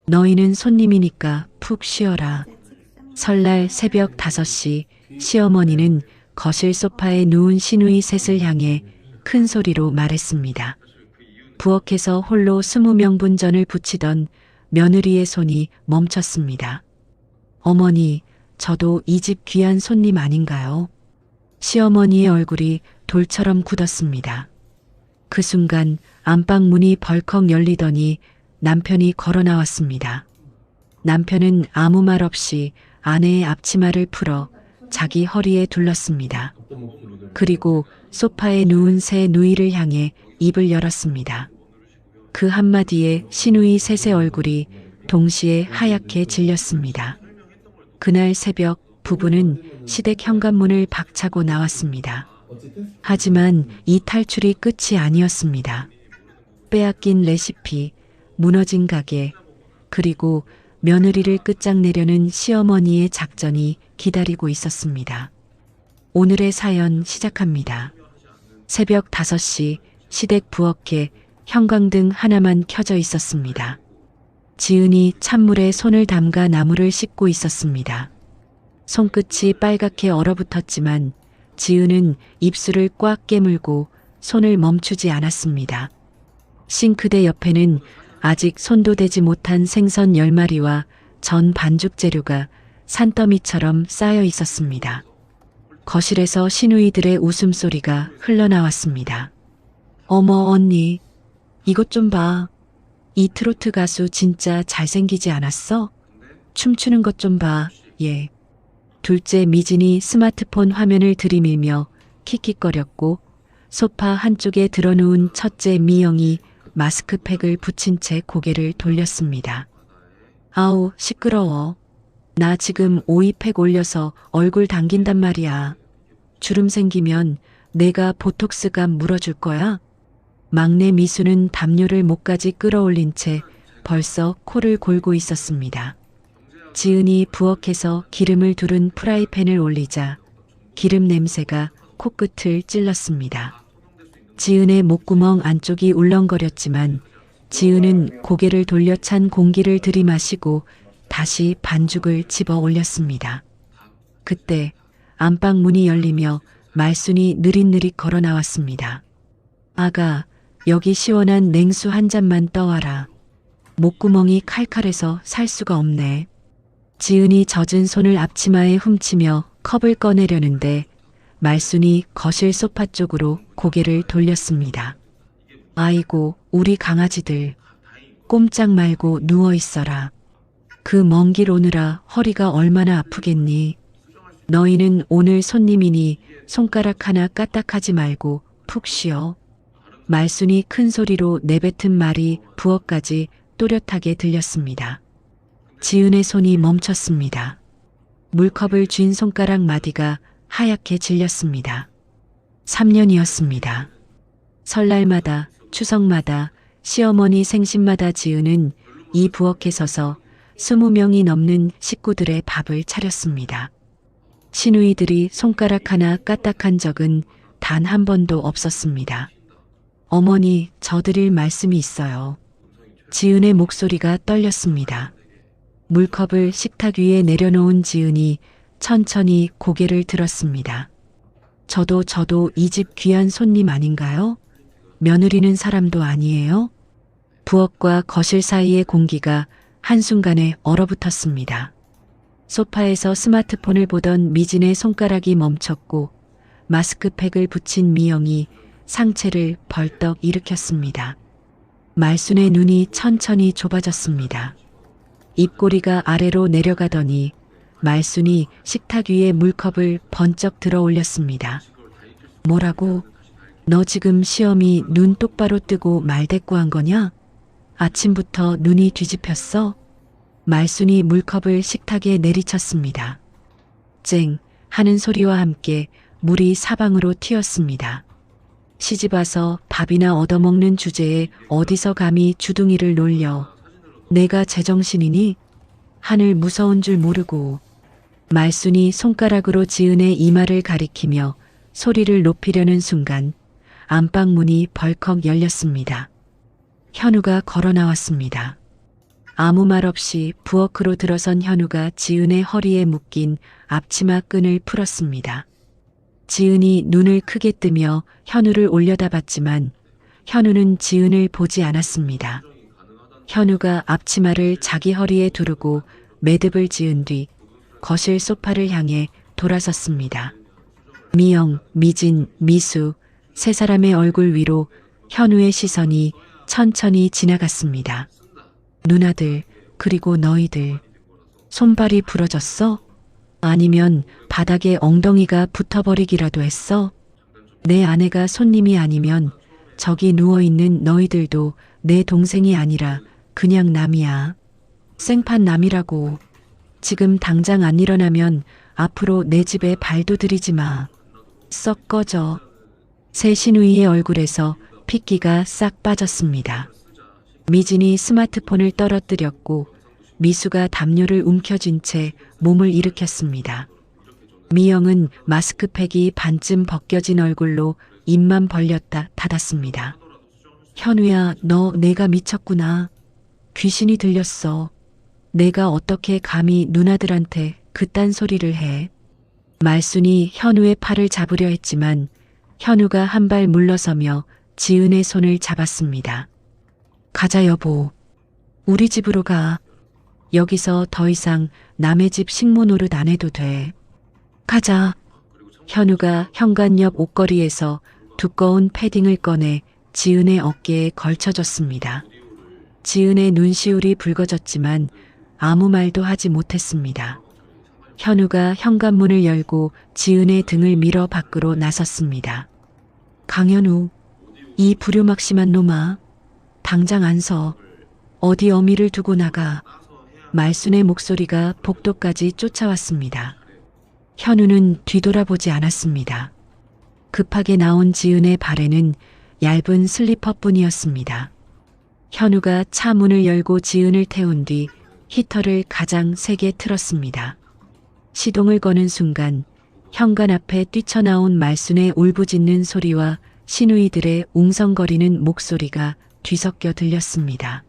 너희는 손님이니까 푹 쉬어라. 설날 새벽 5시 시어머니는 거실 소파에 누운 시누이 셋을 향해 큰 소리로 말했습니다. 부엌에서 홀로 20명분전을 부치던 며느리의 손이 멈췄습니다. 어머니, 저도 이 집 귀한 손님 아닌가요? 시어머니의 얼굴이 돌처럼 굳었습니다. 그 순간 안방 문이 벌컥 열리더니 남편이 걸어 나왔습니다. 남편은 아무 말 없이 아내의 앞치마를 풀어 자기 허리에 둘렀습니다. 그리고 소파에 누운 새 누이를 향해 입을 열었습니다. 그 한마디에 시누이 셋의 얼굴이 동시에 하얗게 질렸습니다. 그날 새벽 부부는 시댁 현관문을 박차고 나왔습니다. 하지만 이 탈출이 끝이 아니었습니다. 빼앗긴 레시피, 무너진 가게, 그리고 며느리를 끝장내려는 시어머니의 작전이 기다리고 있었습니다. 오늘의 사연 시작합니다. 새벽 5시 시댁 부엌에 형광등 하나만 켜져 있었습니다. 지은이 찬물에 손을 담가 나무를 씻고 있었습니다. 손끝이 빨갛게 얼어붙었지만 지은은 입술을 꽉 깨물고 손을 멈추지 않았습니다. 싱크대 옆에는 아직 손도 대지 못한 생선 10마리와 전 반죽 재료가 산더미처럼 쌓여 있었습니다. 거실에서 시누이들의 웃음소리가 흘러나왔습니다. 어머 언니, 이것 좀 봐. 이 트로트 가수 진짜 잘생기지 않았어? 춤추는 것 좀 봐, 얘. 둘째 미진이 스마트폰 화면을 들이밀며 킥킥거렸고 소파 한쪽에 드러누운 첫째 미영이 마스크팩을 붙인 채 고개를 돌렸습니다. 아우, 시끄러워. 나 지금 오이팩 올려서 얼굴 당긴단 말이야. 주름 생기면 내가 보톡스감 물어줄 거야? 막내 미수는 담요를 목까지 끌어올린 채 벌써 코를 골고 있었습니다. 지은이 부엌에서 기름을 두른 프라이팬을 올리자 기름 냄새가 코끝을 찔렀습니다. 지은의 목구멍 안쪽이 울렁거렸지만 지은은 고개를 돌려 찬 공기를 들이마시고 다시 반죽을 집어 올렸습니다. 그때 안방 문이 열리며 말순이 느릿느릿 걸어 나왔습니다. 아가, 여기 시원한 냉수 한 잔만 떠와라. 목구멍이 칼칼해서 살 수가 없네. 지은이 젖은 손을 앞치마에 훔치며 컵을 꺼내려는데 말순이 거실 소파 쪽으로 고개를 돌렸습니다. 아이고, 우리 강아지들. 꼼짝 말고 누워 있어라. 그 먼 길 오느라 허리가 얼마나 아프겠니? 너희는 오늘 손님이니 손가락 하나 까딱하지 말고 푹 쉬어. 말순이 큰 소리로 내뱉은 말이 부엌까지 또렷하게 들렸습니다. 지은의 손이 멈췄습니다. 물컵을 쥔 손가락 마디가 하얗게 질렸습니다. 3년이었습니다. 설날마다, 추석마다, 시어머니 생신마다 지은은 이 부엌에 서서 20명이 넘는 식구들의 밥을 차렸습니다. 시누이들이 손가락 하나 까딱한 적은 단 한 번도 없었습니다. 어머니, 저 드릴 말씀이 있어요. 지은의 목소리가 떨렸습니다. 물컵을 식탁 위에 내려놓은 지은이 천천히 고개를 들었습니다. 저도 이 집 귀한 손님 아닌가요? 며느리는 사람도 아니에요? 부엌과 거실 사이의 공기가 한순간에 얼어붙었습니다. 소파에서 스마트폰을 보던 미진의 손가락이 멈췄고 마스크팩을 붙인 미영이 상체를 벌떡 일으켰습니다. 말순의 눈이 천천히 좁아졌습니다. 입꼬리가 아래로 내려가더니 말순이 식탁 위에 물컵을 번쩍 들어 올렸습니다. 뭐라고? 너 지금 시어미 눈 똑바로 뜨고 말대꾸한 거냐? 아침부터 눈이 뒤집혔어? 말순이 물컵을 식탁에 내리쳤습니다. 쨍 하는 소리와 함께 물이 사방으로 튀었습니다. 시집와서 밥이나 얻어먹는 주제에 어디서 감히 주둥이를 놀려. 내가 제정신이니? 하늘 무서운 줄 모르고. 말순이 손가락으로 지은의 이마를 가리키며 소리를 높이려는 순간 안방 문이 벌컥 열렸습니다. 현우가 걸어 나왔습니다. 아무 말 없이 부엌으로 들어선 현우가 지은의 허리에 묶인 앞치마 끈을 풀었습니다. 지은이 눈을 크게 뜨며 현우를 올려다봤지만 현우는 지은을 보지 않았습니다. 현우가 앞치마를 자기 허리에 두르고 매듭을 지은 뒤 거실 소파를 향해 돌아섰습니다. 미영, 미진, 미수 세 사람의 얼굴 위로 현우의 시선이 천천히 지나갔습니다. 누나들, 그리고 너희들. 손발이 부러졌어? 아니면 바닥에 엉덩이가 붙어버리기라도 했어? 내 아내가 손님이 아니면 저기 누워있는 너희들도 내 동생이 아니라 그냥 남이야. 생판 남이라고. 지금 당장 안 일어나면 앞으로 내 집에 발도 들이지 마. 썩 꺼져. 새 시누이의 얼굴에서 핏기가 싹 빠졌습니다. 미진이 스마트폰을 떨어뜨렸고 미수가 담요를 움켜쥔 채 몸을 일으켰습니다. 미영은 마스크팩이 반쯤 벗겨진 얼굴로 입만 벌렸다 닫았습니다. 현우야, 너 내가 미쳤구나. 귀신이 들렸어. 내가 어떻게 감히 누나들한테 그딴 소리를 해. 말순이 현우의 팔을 잡으려 했지만 현우가 한 발 물러서며 지은의 손을 잡았습니다. 가자 여보. 우리 집으로 가. 여기서 더 이상 남의 집 식모 노릇 안 해도 돼. 가자. 현우가 현관 옆 옷걸이에서 두꺼운 패딩을 꺼내 지은의 어깨에 걸쳐줬습니다. 지은의 눈시울이 붉어졌지만 아무 말도 하지 못했습니다. 현우가 현관문을 열고 지은의 등을 밀어 밖으로 나섰습니다. 강현우, 이 불효막심한 놈아. 당장 안 서. 어디 어미를 두고 나가. 말순의 목소리가 복도까지 쫓아왔습니다. 현우는 뒤돌아보지 않았습니다. 급하게 나온 지은의 발에는 얇은 슬리퍼뿐이었습니다. 현우가 차 문을 열고 지은을 태운 뒤 히터를 가장 세게 틀었습니다. 시동을 거는 순간 현관 앞에 뛰쳐나온 말순의 울부짖는 소리와 시누이들의 웅성거리는 목소리가 뒤섞여 들렸습니다.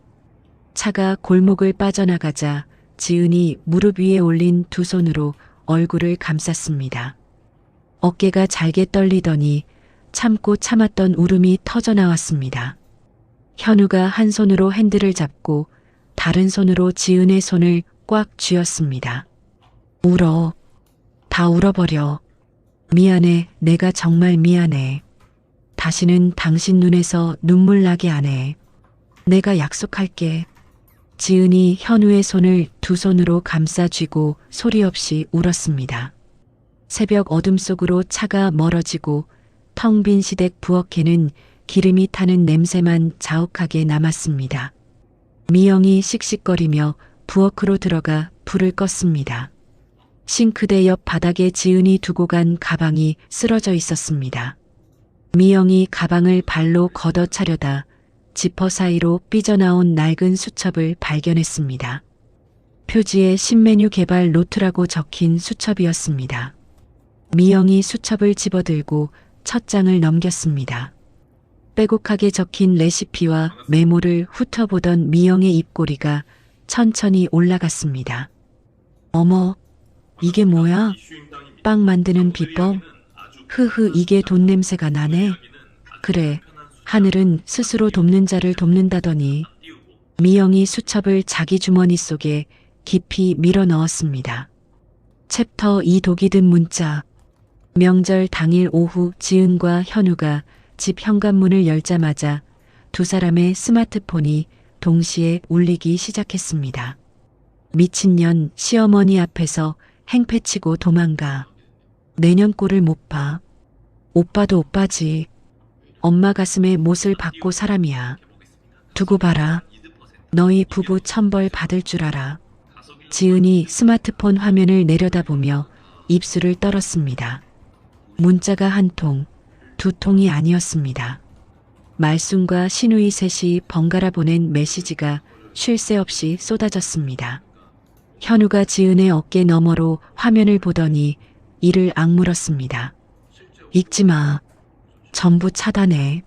차가 골목을 빠져나가자 지은이 무릎 위에 올린 두 손으로 얼굴을 감쌌습니다. 어깨가 잘게 떨리더니 참고 참았던 울음이 터져나왔습니다. 현우가 한 손으로 핸들을 잡고 다른 손으로 지은의 손을 꽉 쥐었습니다. 울어. 다 울어버려. 미안해. 내가 정말 미안해. 다시는 당신 눈에서 눈물 나게 안 해. 내가 약속할게. 지은이 현우의 손을 두 손으로 감싸 쥐고 소리 없이 울었습니다. 새벽 어둠 속으로 차가 멀어지고 텅 빈 시댁 부엌에는 기름이 타는 냄새만 자욱하게 남았습니다. 미영이 씩씩거리며 부엌으로 들어가 불을 껐습니다. 싱크대 옆 바닥에 지은이 두고 간 가방이 쓰러져 있었습니다. 미영이 가방을 발로 걷어차려다 지퍼 사이로 삐져나온 낡은 수첩을 발견했습니다. 표지에 신메뉴 개발 노트라고 적힌 수첩이었습니다. 미영이 수첩을 집어들고 첫 장을 넘겼습니다. 빼곡하게 적힌 레시피와 메모를 훑어보던 미영의 입꼬리가 천천히 올라갔습니다. 어머, 이게 뭐야? 빵 만드는 비법? 흐흐, 이게 돈 냄새가 나네. 그래, 하늘은 스스로 돕는 자를 돕는다더니. 미영이 수첩을 자기 주머니 속에 깊이 밀어 넣었습니다. 챕터 2 독이 든 문자. 명절 당일 오후 지은과 현우가 집 현관문을 열자마자 두 사람의 스마트폰이 동시에 울리기 시작했습니다. 미친년, 시어머니 앞에서 행패치고 도망가. 내년 꼴을 못 봐. 오빠도 오빠지. 엄마 가슴에 못을 박고 사람이야. 두고 봐라. 너희 부부 천벌 받을 줄 알아. 지은이 스마트폰 화면을 내려다보며 입술을 떨었습니다. 문자가 한 통, 두 통이 아니었습니다. 말순과 시누이 셋이 번갈아 보낸 메시지가 쉴 새 없이 쏟아졌습니다. 현우가 지은의 어깨 너머로 화면을 보더니 이를 악물었습니다. 읽지 마. 전부 차단해.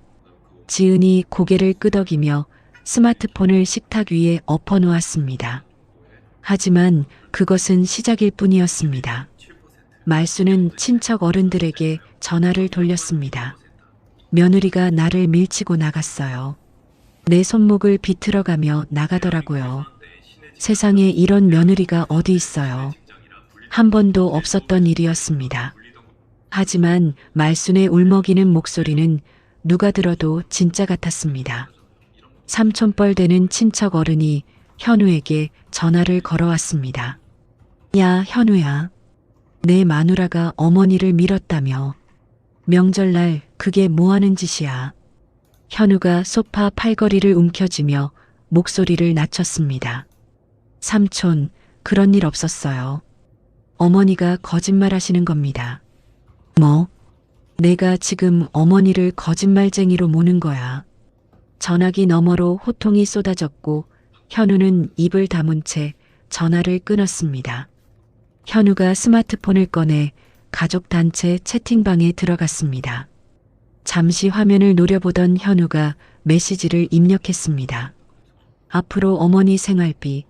지은이 고개를 끄덕이며 스마트폰을 식탁 위에 엎어 놓았습니다. 하지만 그것은 시작일 뿐이었습니다. 말수는 친척 어른들에게 전화를 돌렸습니다. 며느리가 나를 밀치고 나갔어요. 내 손목을 비틀어가며 나가더라고요. 세상에 이런 며느리가 어디 있어요. 한 번도 없었던 일이었습니다. 하지만 말순의 울먹이는 목소리는 누가 들어도 진짜 같았습니다. 삼촌뻘 되는 친척 어른이 현우에게 전화를 걸어왔습니다. 야, 현우야. 내 마누라가 어머니를 밀었다며. 명절날 그게 뭐하는 짓이야. 현우가 소파 팔걸이를 움켜쥐며 목소리를 낮췄습니다. 삼촌, 그런 일 없었어요. 어머니가 거짓말하시는 겁니다. 뭐? 내가 지금 어머니를 거짓말쟁이로 모는 거야. 전화기 너머로 호통이 쏟아졌고 현우는 입을 다문 채 전화를 끊었습니다. 현우가 스마트폰을 꺼내 가족단체 채팅방에 들어갔습니다. 잠시 화면을 노려보던 현우가 메시지를 입력했습니다. 앞으로 어머니 생활비,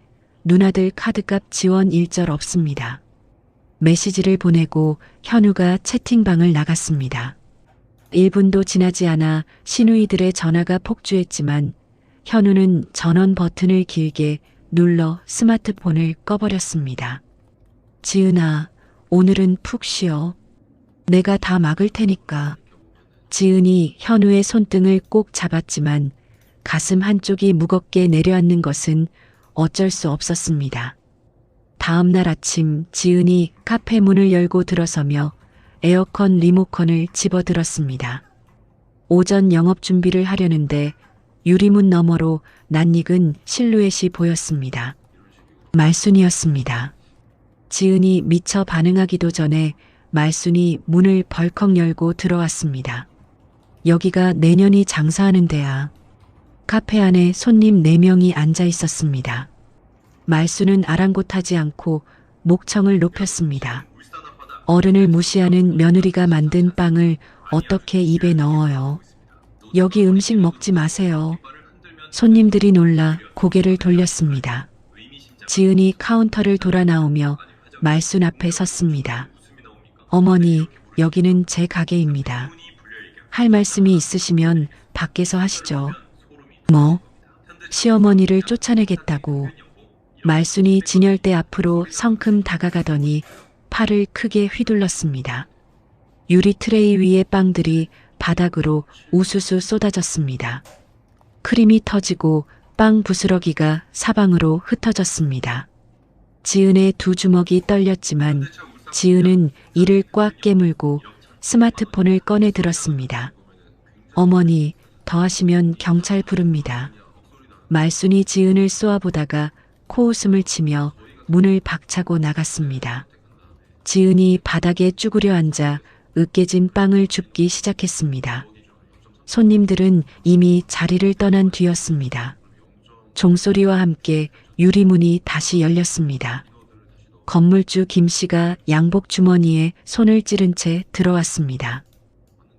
누나들 카드값 지원 일절 없습니다. 메시지를 보내고 현우가 채팅방을 나갔습니다. 1분도 지나지 않아 시누이들의 전화가 폭주했지만 현우는 전원 버튼을 길게 눌러 스마트폰을 꺼버렸습니다. 지은아, 오늘은 푹 쉬어. 내가 다 막을 테니까. 지은이 현우의 손등을 꼭 잡았지만 가슴 한쪽이 무겁게 내려앉는 것은 어쩔 수 없었습니다. 다음 날 아침 지은이 카페 문을 열고 들어서며 에어컨 리모컨을 집어들었습니다. 오전 영업 준비를 하려는데 유리문 너머로 낯익은 실루엣이 보였습니다. 말순이었습니다. 지은이 미처 반응하기도 전에 말순이 문을 벌컥 열고 들어왔습니다. 여기가 내년이 장사하는 데야. 카페 안에 손님 4명이 앉아 있었습니다. 말순은 아랑곳하지 않고 목청을 높였습니다. 어른을 무시하는 며느리가 만든 빵을 어떻게 입에 넣어요? 여기 음식 먹지 마세요. 손님들이 놀라 고개를 돌렸습니다. 지은이 카운터를 돌아 나오며 말순 앞에 섰습니다. 어머니, 여기는 제 가게입니다. 할 말씀이 있으시면 밖에서 하시죠. 뭐? 시어머니를 쫓아내겠다고. 말순이 진열대 앞으로 성큼 다가가더니 팔을 크게 휘둘렀습니다. 유리 트레이 위의 빵들이 바닥으로 우수수 쏟아졌습니다. 크림이 터지고 빵 부스러기가 사방으로 흩어졌습니다. 지은의 두 주먹이 떨렸지만 지은은 이를 꽉 깨물고 스마트폰을 꺼내 들었습니다. 어머니, 더 하시면 경찰 부릅니다. 말순이 지은을 쏘아보다가 코웃음을 치며 문을 박차고 나갔습니다. 지은이 바닥에 쭈그려 앉아 으깨진 빵을 줍기 시작했습니다. 손님들은 이미 자리를 떠난 뒤였습니다. 종소리와 함께 유리문이 다시 열렸습니다. 건물주 김씨가 양복 주머니에 손을 찌른 채 들어왔습니다.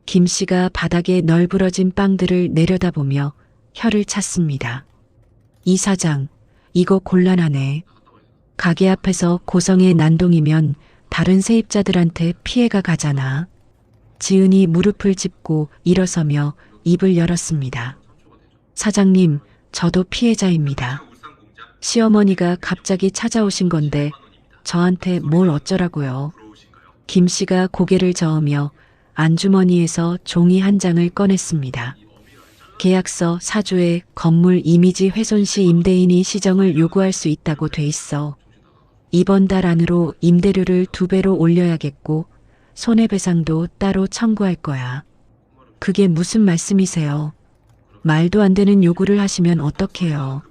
김씨가 바닥에 널브러진 빵들을 내려다보며 혀를 찼습니다. 이 사장, 이거 곤란하네. 가게 앞에서 고성의 난동이면 다른 세입자들한테 피해가 가잖아. 지은이 무릎을 짚고 일어서며 입을 열었습니다. 사장님, 저도 피해자입니다. 시어머니가 갑자기 찾아오신 건데 저한테 뭘 어쩌라고요. 김 씨가 고개를 저으며 안주머니에서 종이 한 장을 꺼냈습니다. 계약서 사조에 건물 이미지 훼손 시 임대인이 시정을 요구할 수 있다고 돼 있어. 이번 달 안으로 임대료를 2배로 올려야겠고 손해배상도 따로 청구할 거야. 그게 무슨 말씀이세요? 말도 안 되는 요구를 하시면 어떡해요.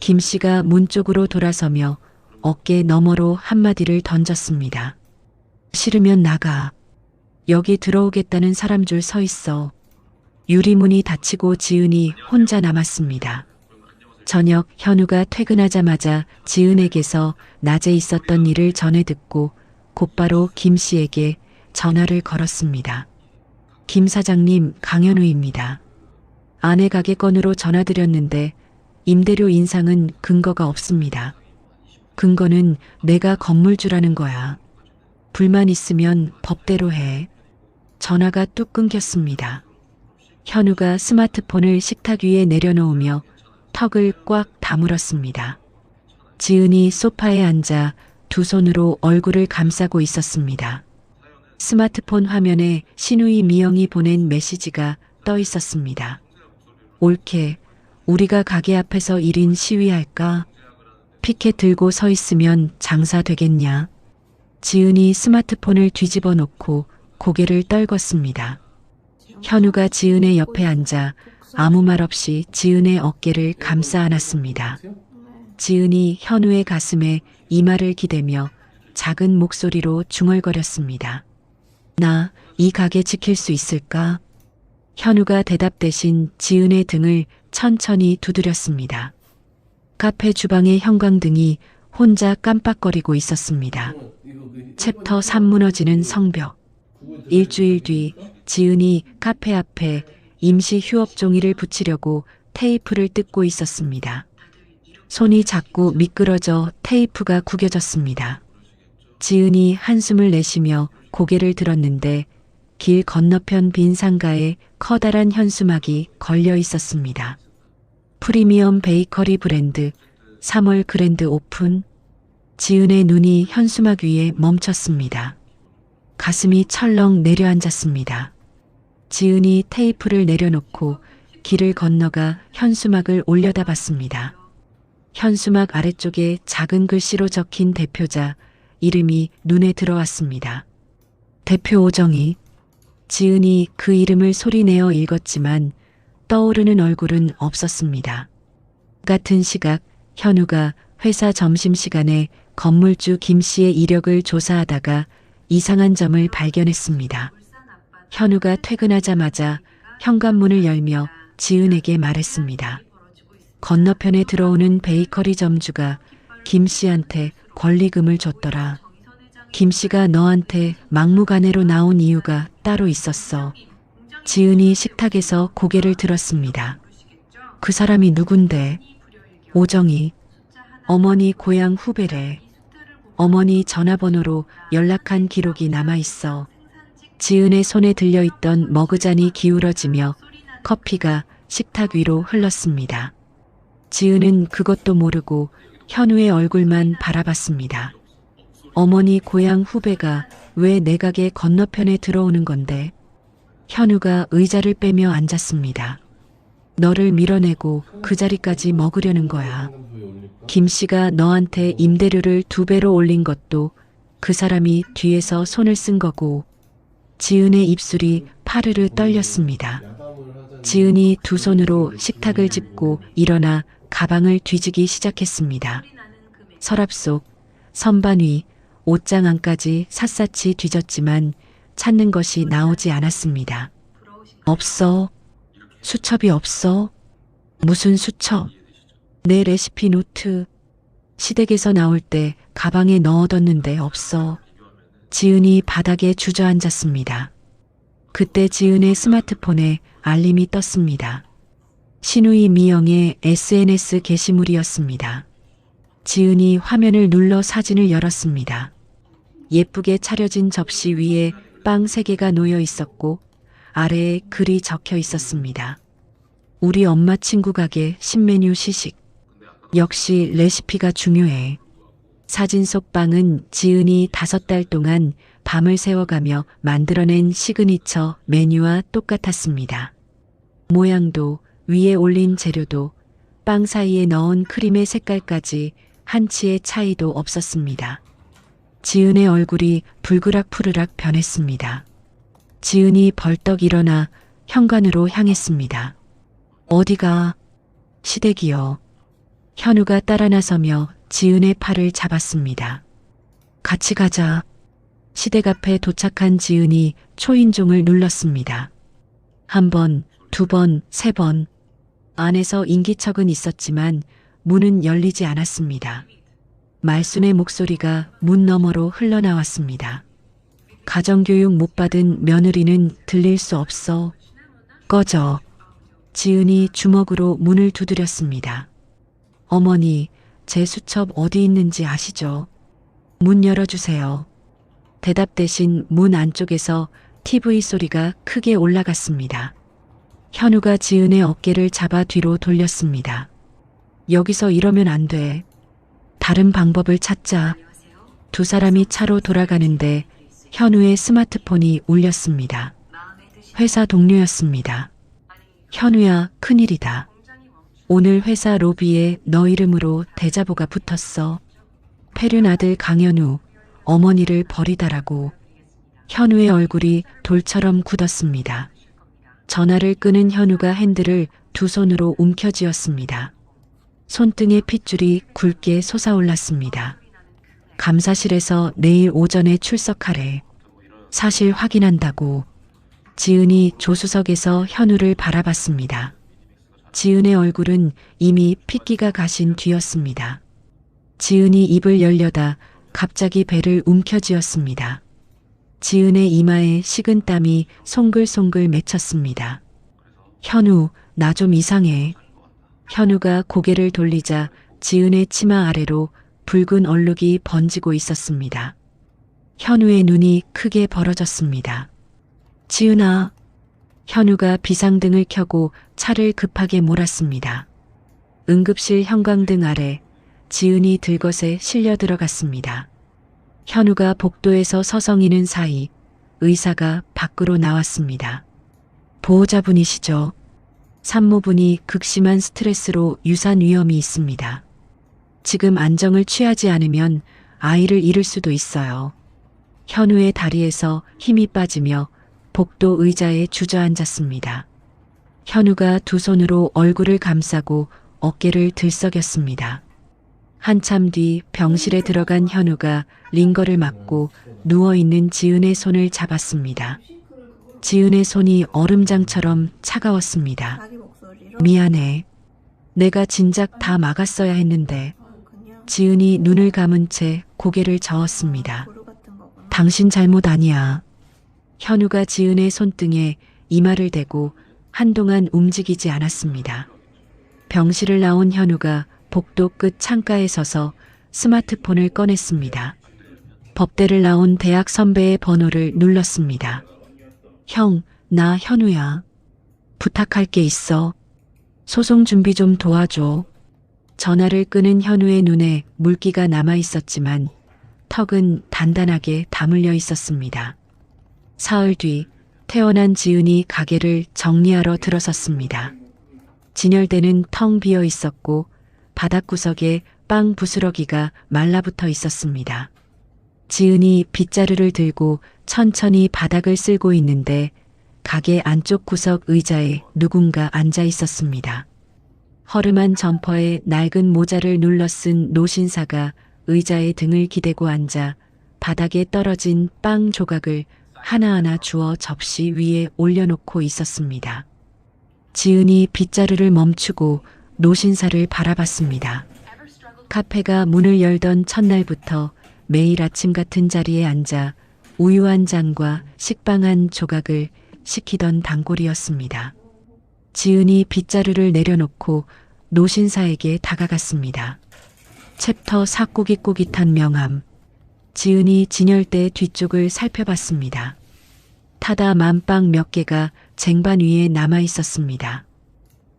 김 씨가 문 쪽으로 돌아서며 어깨 너머로 한마디를 던졌습니다. 싫으면 나가. 여기 들어오겠다는 사람 줄 서 있어. 유리문이 닫히고 지은이 혼자 남았습니다. 저녁 현우가 퇴근하자마자 지은에게서 낮에 있었던 일을 전해 듣고 곧바로 김 씨에게 전화를 걸었습니다. 김 사장님, 강현우입니다. 아내 가게 건으로 전화드렸는데 임대료 인상은 근거가 없습니다. 근거는 내가 건물주라는 거야. 불만 있으면 법대로 해. 전화가 뚝 끊겼습니다. 현우가 스마트폰을 식탁 위에 내려놓으며 턱을 꽉 다물었습니다. 지은이 소파에 앉아 두 손으로 얼굴을 감싸고 있었습니다. 스마트폰 화면에 신우이 미영이 보낸 메시지가 떠 있었습니다. 옳게 우리가 가게 앞에서 1인 시위할까? 피켓 들고 서 있으면 장사 되겠냐? 지은이 스마트폰을 뒤집어 놓고 고개를 떨궜습니다. 현우가 지은의 옆에 앉아 아무 말 없이 지은의 어깨를 감싸 안았습니다. 지은이 현우의 가슴에 이마를 기대며 작은 목소리로 중얼거렸습니다. 나 이 가게 지킬 수 있을까? 현우가 대답 대신 지은의 등을 천천히 두드렸습니다. 카페 주방의 형광등이 혼자 깜빡거리고 있었습니다. 챕터 3 무너지는 성벽. 일주일 뒤 지은이 카페 앞에 임시 휴업 종이를 붙이려고 테이프를 뜯고 있었습니다. 손이 자꾸 미끄러져 테이프가 구겨졌습니다. 지은이 한숨을 내쉬며 고개를 들었는데 길 건너편 빈 상가에 커다란 현수막이 걸려 있었습니다. 프리미엄 베이커리 브랜드 3월 그랜드 오픈. 지은의 눈이 현수막 위에 멈췄습니다. 가슴이 철렁 내려앉았습니다. 지은이 테이프를 내려놓고 길을 건너가 현수막을 올려다봤습니다. 현수막 아래쪽에 작은 글씨로 적힌 대표자 이름이 눈에 들어왔습니다. 대표 오정희. 지은이 그 이름을 소리내어 읽었지만 떠오르는 얼굴은 없었습니다. 같은 시각 현우가 회사 점심시간에 건물주 김 씨의 이력을 조사하다가 이상한 점을 발견했습니다. 현우가 퇴근하자마자 현관문을 열며 지은에게 말했습니다. 건너편에 들어오는 베이커리 점주가 김 씨한테 권리금을 줬더라. 김 씨가 너한테 막무가내로 나온 이유가 따로 있었어. 지은이 식탁에서 고개를 들었습니다. 그 사람이 누군데? 오정희. 어머니 고향 후배래. 어머니 전화번호로 연락한 기록이 남아있어. 지은의 손에 들려있던 머그잔이 기울어지며 커피가 식탁 위로 흘렀습니다. 지은은 그것도 모르고 현우의 얼굴만 바라봤습니다. 어머니 고향 후배가 왜 내 가게 건너편에 들어오는 건데? 현우가 의자를 빼며 앉았습니다. 너를 밀어내고 그 자리까지 먹으려는 거야. 김 씨가 너한테 임대료를 2배로 올린 것도 그 사람이 뒤에서 손을 쓴 거고. 지은의 입술이 파르르 떨렸습니다. 지은이 두 손으로 식탁을 짚고 일어나 가방을 뒤지기 시작했습니다. 서랍 속, 선반 위, 옷장 안까지 샅샅이 뒤졌지만 찾는 것이 나오지 않았습니다. 없어. 수첩이 없어. 무슨 수첩? 내 레시피 노트. 시댁에서 나올 때 가방에 넣어뒀는데 없어. 지은이 바닥에 주저앉았습니다. 그때 지은의 스마트폰에 알림이 떴습니다. 신우이 미영의 SNS 게시물이었습니다. 지은이 화면을 눌러 사진을 열었습니다. 예쁘게 차려진 접시 위에 빵 3개가 놓여 있었고 아래에 글이 적혀 있었습니다. 우리 엄마 친구 가게 신메뉴 시식. 역시 레시피가 중요해. 사진 속 빵은 지은이 5달 동안 밤을 새워가며 만들어낸 시그니처 메뉴와 똑같았습니다. 모양도 위에 올린 재료도 빵 사이에 넣은 크림의 색깔까지 한치의 차이도 없었습니다. 지은의 얼굴이 불그락푸르락 변했습니다. 지은이 벌떡 일어나 현관으로 향했습니다. 어디가? 시댁이요. 현우가 따라 나서며 지은의 팔을 잡았습니다. 같이 가자. 시댁 앞에 도착한 지은이 초인종을 눌렀습니다. 1번, 2번, 3번. 안에서 인기척은 있었지만 문은 열리지 않았습니다. 말순의 목소리가 문 너머로 흘러나왔습니다. 가정교육 못 받은 며느리는 들릴 수 없어. 꺼져. 지은이 주먹으로 문을 두드렸습니다. 어머니, 제 수첩 어디 있는지 아시죠? 문 열어주세요. 대답 대신 문 안쪽에서 TV 소리가 크게 올라갔습니다. 현우가 지은의 어깨를 잡아 뒤로 돌렸습니다. 여기서 이러면 안 돼. 다른 방법을 찾자. 두 사람이 차로 돌아가는데 현우의 스마트폰이 울렸습니다. 회사 동료였습니다. 현우야, 큰일이다. 오늘 회사 로비에 너 이름으로 대자보가 붙었어. 폐륜 아들 강현우, 어머니를 버리다라고. 현우의 얼굴이 돌처럼 굳었습니다. 전화를 끄는 현우가 핸들을 두 손으로 움켜쥐었습니다. 손등에 핏줄이 굵게 솟아올랐습니다. 감사실에서 내일 오전에 출석하래. 사실 확인한다고. 지은이 조수석에서 현우를 바라봤습니다. 지은의 얼굴은 이미 핏기가 가신 뒤였습니다. 지은이 입을 열려다 갑자기 배를 움켜쥐었습니다. 지은의 이마에 식은 땀이 송글송글 맺혔습니다. 현우, 나 좀 이상해. 현우가 고개를 돌리자 지은의 치마 아래로 붉은 얼룩이 번지고 있었습니다. 현우의 눈이 크게 벌어졌습니다. 지은아. 현우가 비상등을 켜고 차를 급하게 몰았습니다. 응급실 형광등 아래 지은이 들것에 실려 들어갔습니다. 현우가 복도에서 서성이는 사이 의사가 밖으로 나왔습니다. 보호자분이시죠? 산모분이 극심한 스트레스로 유산 위험이 있습니다. 지금 안정을 취하지 않으면 아이를 잃을 수도 있어요. 현우의 다리에서 힘이 빠지며 복도 의자에 주저앉았습니다. 현우가 두 손으로 얼굴을 감싸고 어깨를 들썩였습니다. 한참 뒤 병실에 들어간 현우가 링거를 맞고 누워있는 지은의 손을 잡았습니다. 지은의 손이 얼음장처럼 차가웠습니다. 미안해. 내가 진작 다 막았어야 했는데. 지은이 눈을 감은 채 고개를 저었습니다. 당신 잘못 아니야. 현우가 지은의 손등에 이마를 대고 한동안 움직이지 않았습니다. 병실을 나온 현우가 복도 끝 창가에 서서 스마트폰을 꺼냈습니다. 법대를 나온 대학 선배의 번호를 눌렀습니다. 형, 나 현우야. 부탁할 게 있어. 소송 준비 좀 도와줘. 전화를 끄는 현우의 눈에 물기가 남아 있었지만 턱은 단단하게 다물려 있었습니다. 사흘 뒤 태어난 지은이 가게를 정리하러 들어섰습니다. 진열대는 텅 비어 있었고 바닥구석에 빵 부스러기가 말라붙어 있었습니다. 지은이 빗자루를 들고 천천히 바닥을 쓸고 있는데 가게 안쪽 구석 의자에 누군가 앉아 있었습니다. 허름한 점퍼에 낡은 모자를 눌러 쓴 노신사가 의자에 등을 기대고 앉아 바닥에 떨어진 빵 조각을 하나하나 주워 접시 위에 올려놓고 있었습니다. 지은이 빗자루를 멈추고 노신사를 바라봤습니다. 카페가 문을 열던 첫날부터 매일 아침 같은 자리에 앉아 우유 한 잔과 식빵 한 조각을 시키던 단골이었습니다. 지은이 빗자루를 내려놓고 노신사에게 다가갔습니다. 챕터 사꾸깃꾸깃한 명함. 지은이 진열대 뒤쪽을 살펴봤습니다. 타다 만빵 몇 개가 쟁반 위에 남아 있었습니다.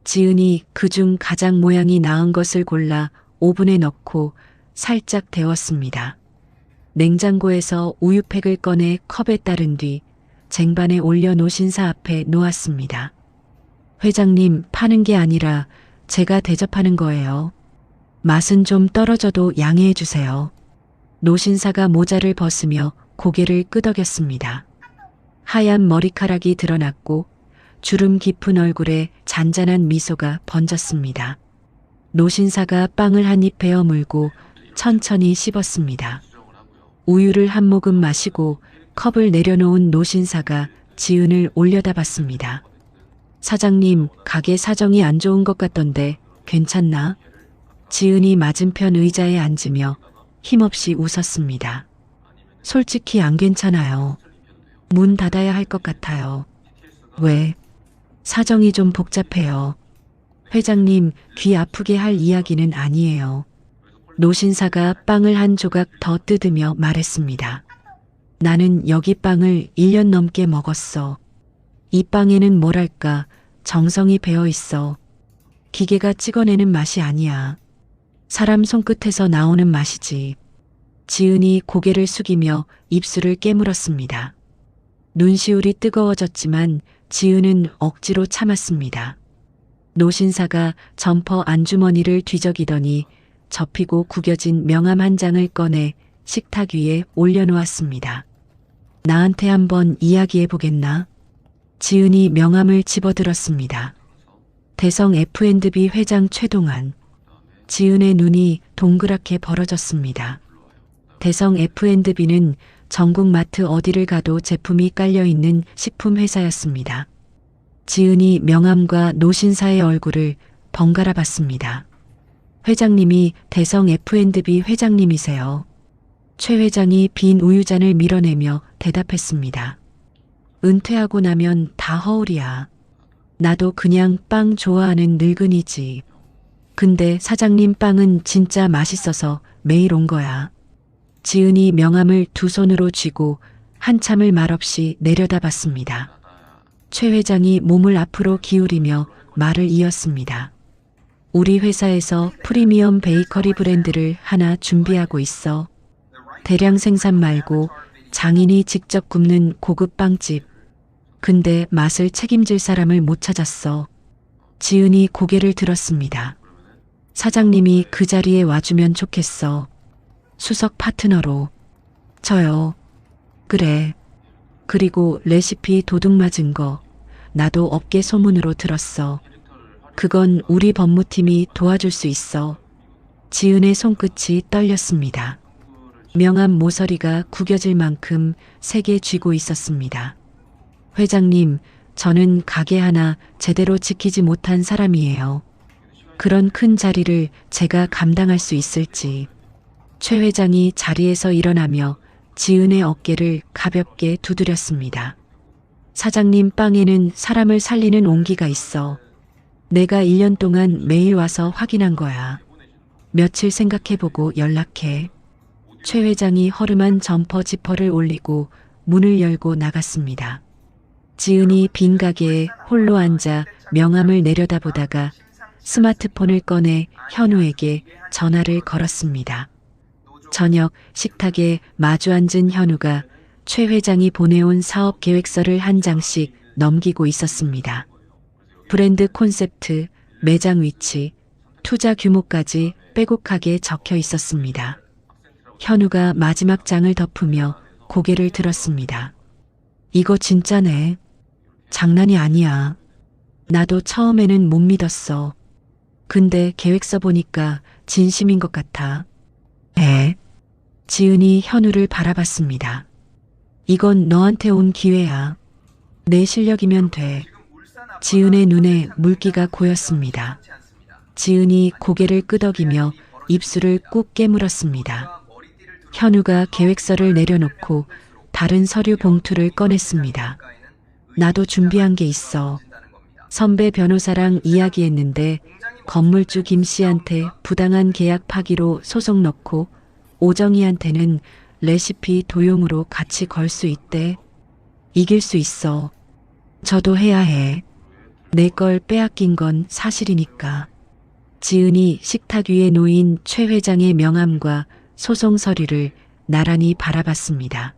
지은이 그중 가장 모양이 나은 것을 골라 오븐에 넣고 살짝 데웠습니다. 냉장고에서 우유팩을 꺼내 컵에 따른 뒤 쟁반에 올려 노신사 앞에 놓았습니다. 회장님, 파는 게 아니라 제가 대접하는 거예요. 맛은 좀 떨어져도 양해해 주세요. 노신사가 모자를 벗으며 고개를 끄덕였습니다. 하얀 머리카락이 드러났고 주름 깊은 얼굴에 잔잔한 미소가 번졌습니다. 노신사가 빵을 한 입 베어 물고 천천히 씹었습니다. 우유를 한 모금 마시고 컵을 내려놓은 노신사가 지은을 올려다봤습니다. 사장님, 가게 사정이 안 좋은 것 같던데 괜찮나? 지은이 맞은편 의자에 앉으며 힘없이 웃었습니다. 솔직히 안 괜찮아요. 문 닫아야 할 것 같아요. 왜? 사정이 좀 복잡해요. 회장님, 귀 아프게 할 이야기는 아니에요. 노신사가 빵을 한 조각 더 뜯으며 말했습니다. 나는 여기 빵을 1년 넘게 먹었어. 이 빵에는 뭐랄까, 정성이 배어 있어. 기계가 찍어내는 맛이 아니야. 사람 손끝에서 나오는 맛이지. 지은이 고개를 숙이며 입술을 깨물었습니다. 눈시울이 뜨거워졌지만 지은은 억지로 참았습니다. 노신사가 점퍼 안주머니를 뒤적이더니 접히고 구겨진 명함 한 장을 꺼내 식탁 위에 올려놓았습니다. 나한테 한번 이야기해 보겠나? 지은이 명함을 집어들었습니다. 대성 F&B 회장 최동환. 지은의 눈이 동그랗게 벌어졌습니다. 대성 F&B는 전국 마트 어디를 가도 제품이 깔려있는 식품회사였습니다. 지은이 명함과 노신사의 얼굴을 번갈아 봤습니다. 회장님이 대성 F&B 회장님이세요. 최 회장이 빈 우유잔을 밀어내며 대답했습니다. 은퇴하고 나면 다 허울이야. 나도 그냥 빵 좋아하는 늙은이지. 근데 사장님 빵은 진짜 맛있어서 매일 온 거야. 지은이 명함을 두 손으로 쥐고 한참을 말없이 내려다봤습니다. 최 회장이 몸을 앞으로 기울이며 말을 이었습니다. 우리 회사에서 프리미엄 베이커리 브랜드를 하나 준비하고 있어. 대량 생산 말고 장인이 직접 굽는 고급 빵집. 근데 맛을 책임질 사람을 못 찾았어. 지은이 고개를 들었습니다. 사장님이 그 자리에 와주면 좋겠어. 수석 파트너로. 저요. 그래. 그리고 레시피 도둑맞은 거 나도 업계 소문으로 들었어. 그건 우리 법무팀이 도와줄 수 있어. 지은의 손끝이 떨렸습니다. 명함 모서리가 구겨질 만큼 세게 쥐고 있었습니다. 회장님, 저는 가게 하나 제대로 지키지 못한 사람이에요. 그런 큰 자리를 제가 감당할 수 있을지. 최 회장이 자리에서 일어나며 지은의 어깨를 가볍게 두드렸습니다. 사장님 빵에는 사람을 살리는 온기가 있어. 내가 1년 동안 매일 와서 확인한 거야. 며칠 생각해보고 연락해. 최 회장이 허름한 점퍼 지퍼를 올리고 문을 열고 나갔습니다. 지은이 빈 가게에 홀로 앉아 명함을 내려다보다가 스마트폰을 꺼내 현우에게 전화를 걸었습니다. 저녁 식탁에 마주 앉은 현우가 최 회장이 보내온 사업 계획서를 한 장씩 넘기고 있었습니다. 브랜드 콘셉트, 매장 위치, 투자 규모까지 빼곡하게 적혀 있었습니다. 현우가 마지막 장을 덮으며 고개를 들었습니다. 이거 진짜네. 장난이 아니야. 나도 처음에는 못 믿었어. 근데 계획서 보니까 진심인 것 같아. 지은이 현우를 바라봤습니다. 이건 너한테 온 기회야. 내 실력이면 돼. 지은의 눈에 물기가 고였습니다. 지은이 고개를 끄덕이며 입술을 꾹 깨물었습니다. 현우가 계획서를 내려놓고 다른 서류 봉투를 꺼냈습니다. 나도 준비한 게 있어. 선배 변호사랑 이야기했는데 건물주 김 씨한테 부당한 계약 파기로 소송 넣고 오정희한테는 레시피 도용으로 같이 걸 수 있대. 이길 수 있어. 저도 해야 해. 내 걸 빼앗긴 건 사실이니까. 지은이 식탁 위에 놓인 최 회장의 명함과 소송 서류를 나란히 바라봤습니다.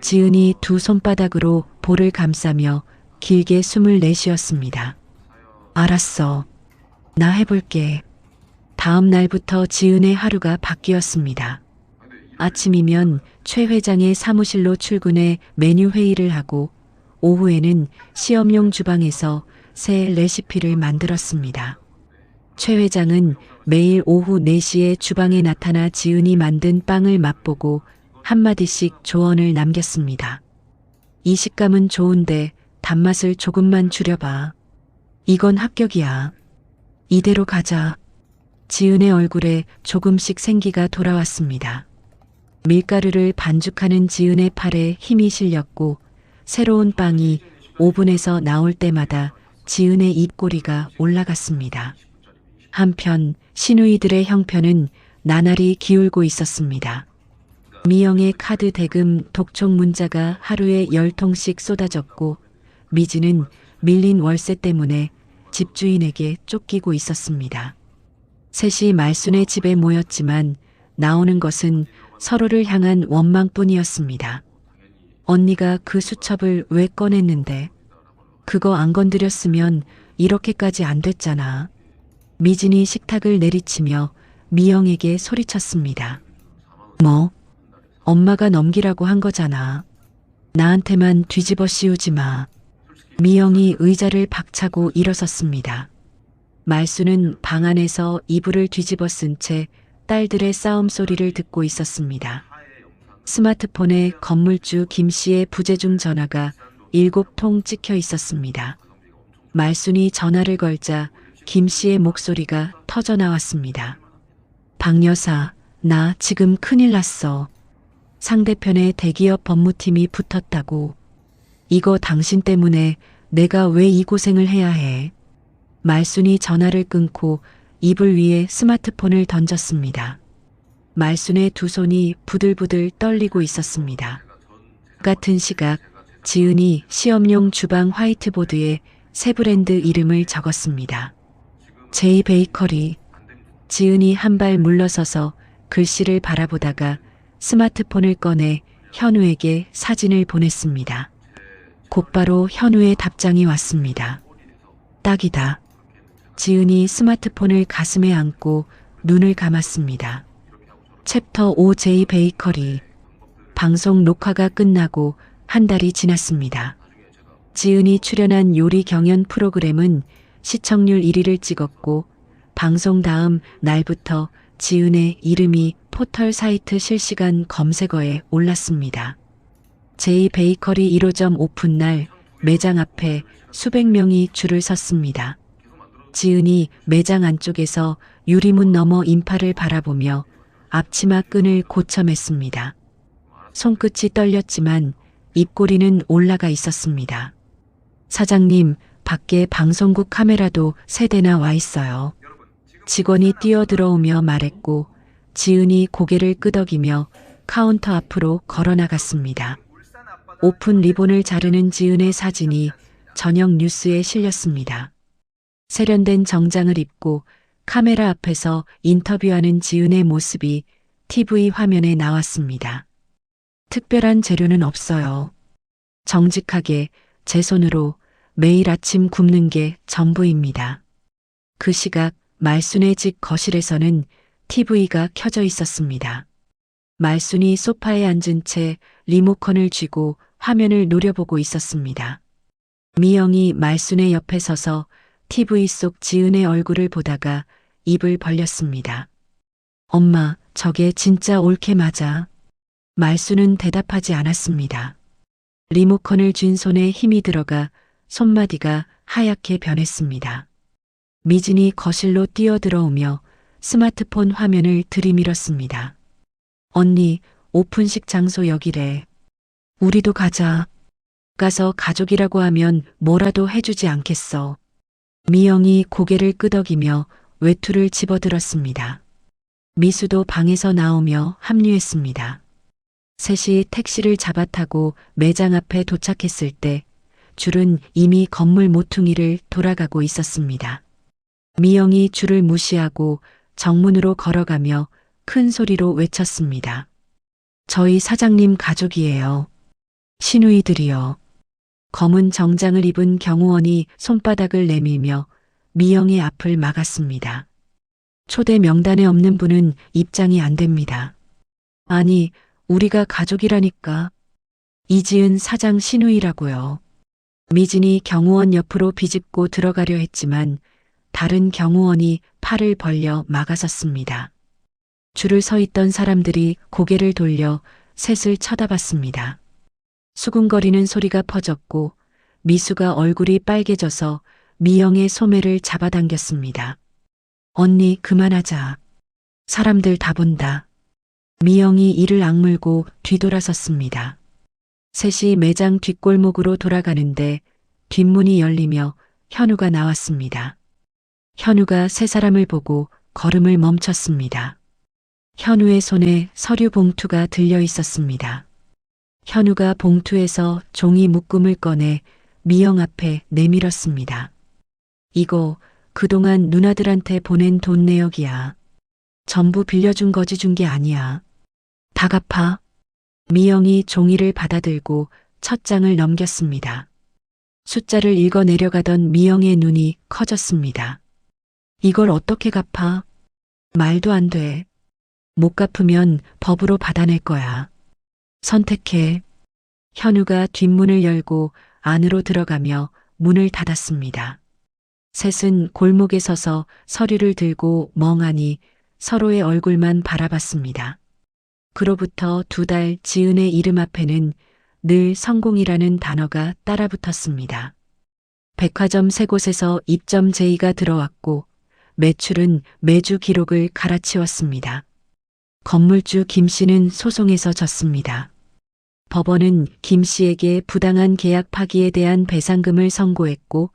지은이 두 손바닥으로 볼을 감싸며 길게 숨을 내쉬었습니다. 알았어. 나 해볼게. 다음 날부터 지은의 하루가 바뀌었습니다. 아침이면 최 회장의 사무실로 출근해 메뉴 회의를 하고 오후에는 시험용 주방에서 새 레시피를 만들었습니다. 최 회장은 매일 오후 4시에 주방에 나타나 지은이 만든 빵을 맛보고 한마디씩 조언을 남겼습니다. 이 식감은 좋은데 단맛을 조금만 줄여봐. 이건 합격이야. 이대로 가자. 지은의 얼굴에 조금씩 생기가 돌아왔습니다. 밀가루를 반죽하는 지은의 팔에 힘이 실렸고 새로운 빵이 오븐에서 나올 때마다 지은의 입꼬리가 올라갔습니다. 한편 시누이들의 형편은 나날이 기울고 있었습니다. 미영의 카드 대금 독촉 문자가 하루에 10통씩 쏟아졌고 미지는 밀린 월세 때문에 집주인에게 쫓기고 있었습니다. 셋이 말순의 집에 모였지만 나오는 것은 서로를 향한 원망뿐이었습니다. 언니가 그 수첩을 왜 꺼냈는데? 그거 안 건드렸으면 이렇게까지 안 됐잖아. 미진이 식탁을 내리치며 미영에게 소리쳤습니다. 뭐? 엄마가 넘기라고 한 거잖아. 나한테만 뒤집어 씌우지 마. 미영이 의자를 박차고 일어섰습니다. 말수는 방 안에서 이불을 뒤집어 쓴 채 딸들의 싸움 소리를 듣고 있었습니다. 스마트폰에 건물주 김 씨의 부재중 전화가 7통 찍혀 있었습니다. 말순이 전화를 걸자 김 씨의 목소리가 터져 나왔습니다. 박 여사, 나 지금 큰일 났어. 상대편에 대기업 법무팀이 붙었다고. 이거 당신 때문에 내가 왜 이 고생을 해야 해. 말순이 전화를 끊고 이불 위에 스마트폰을 던졌습니다. 말순의 두 손이 부들부들 떨리고 있었습니다. 같은 시각 지은이 시험용 주방 화이트보드에 새 브랜드 이름을 적었습니다. 제이 베이커리. 지은이 한 발 물러서서 글씨를 바라보다가 스마트폰을 꺼내 현우에게 사진을 보냈습니다. 곧바로 현우의 답장이 왔습니다. 딱이다. 지은이 스마트폰을 가슴에 안고 눈을 감았습니다. 챕터 5 제이 베이커리. 방송 녹화가 끝나고 한 달이 지났습니다. 지은이 출연한 요리 경연 프로그램은 시청률 1위를 찍었고 방송 다음 날부터 지은의 이름이 포털 사이트 실시간 검색어에 올랐습니다. 제이 베이커리 1호점 오픈 날 매장 앞에 수백 명이 줄을 섰습니다. 지은이 매장 안쪽에서 유리문 너머 인파를 바라보며 앞치마 끈을 고쳐맸습니다. 손끝이 떨렸지만 입꼬리는 올라가 있었습니다. 사장님, 밖에 방송국 카메라도 3대나 와 있어요. 직원이 뛰어들어오며 말했고 지은이 고개를 끄덕이며 카운터 앞으로 걸어나갔습니다. 오픈 리본을 자르는 지은의 사진이 저녁 뉴스에 실렸습니다. 세련된 정장을 입고 카메라 앞에서 인터뷰하는 지은의 모습이 TV 화면에 나왔습니다. 특별한 재료는 없어요. 정직하게 제 손으로 매일 아침 굽는 게 전부입니다. 그 시각 말순의 집 거실에서는 TV가 켜져 있었습니다. 말순이 소파에 앉은 채 리모컨을 쥐고 화면을 노려보고 있었습니다. 미영이 말순의 옆에 서서 TV 속 지은의 얼굴을 보다가 입을 벌렸습니다. 엄마, 저게 진짜 올케 맞아? 말순은 대답하지 않았습니다. 리모컨을 쥔 손에 힘이 들어가 손마디가 하얗게 변했습니다. 미진이 거실로 뛰어들어오며 스마트폰 화면을 들이밀었습니다. 언니, 오픈식 장소 여기래. 우리도 가자. 가서 가족이라고 하면 뭐라도 해주지 않겠어. 미영이 고개를 끄덕이며 외투를 집어들었습니다. 미수도 방에서 나오며 합류했습니다. 셋이 택시를 잡아 타고 매장 앞에 도착했을 때 줄은 이미 건물 모퉁이를 돌아가고 있었습니다. 미영이 줄을 무시하고 정문으로 걸어가며 큰 소리로 외쳤습니다. 저희 사장님 가족이에요. 시누이들이요. 검은 정장을 입은 경호원이 손바닥을 내밀며 미영의 앞을 막았습니다. 초대 명단에 없는 분은 입장이 안 됩니다. 아니, 우리가 가족이라니까. 이지은 사장 시누이라고요. 미진이 경호원 옆으로 비집고 들어가려 했지만 다른 경호원이 팔을 벌려 막아섰습니다. 줄을 서 있던 사람들이 고개를 돌려 셋을 쳐다봤습니다. 수군거리는 소리가 퍼졌고 미수가 얼굴이 빨개져서 미영의 소매를 잡아당겼습니다. 언니, 그만하자. 사람들 다 본다. 미영이 이를 악물고 뒤돌아섰습니다. 셋이 매장 뒷골목으로 돌아가는데 뒷문이 열리며 현우가 나왔습니다. 현우가 세 사람을 보고 걸음을 멈췄습니다. 현우의 손에 서류 봉투가 들려 있었습니다. 현우가 봉투에서 종이 묶음을 꺼내 미영 앞에 내밀었습니다. 이거 그동안 누나들한테 보낸 돈 내역이야. 전부 빌려준 거지 준 게 아니야. 다 갚아. 미영이 종이를 받아들고 첫 장을 넘겼습니다. 숫자를 읽어 내려가던 미영의 눈이 커졌습니다. 이걸 어떻게 갚아? 말도 안 돼. 못 갚으면 법으로 받아낼 거야. 선택해. 현우가 뒷문을 열고 안으로 들어가며 문을 닫았습니다. 셋은 골목에 서서 서류를 들고 멍하니 서로의 얼굴만 바라봤습니다. 그로부터 2달 지은의 이름 앞에는 늘 성공이라는 단어가 따라붙었습니다. 백화점 3곳에서 입점 제의가 들어왔고 매출은 매주 기록을 갈아치웠습니다. 건물주 김 씨는 소송에서 졌습니다. 법원은 김 씨에게 부당한 계약 파기에 대한 배상금을 선고했고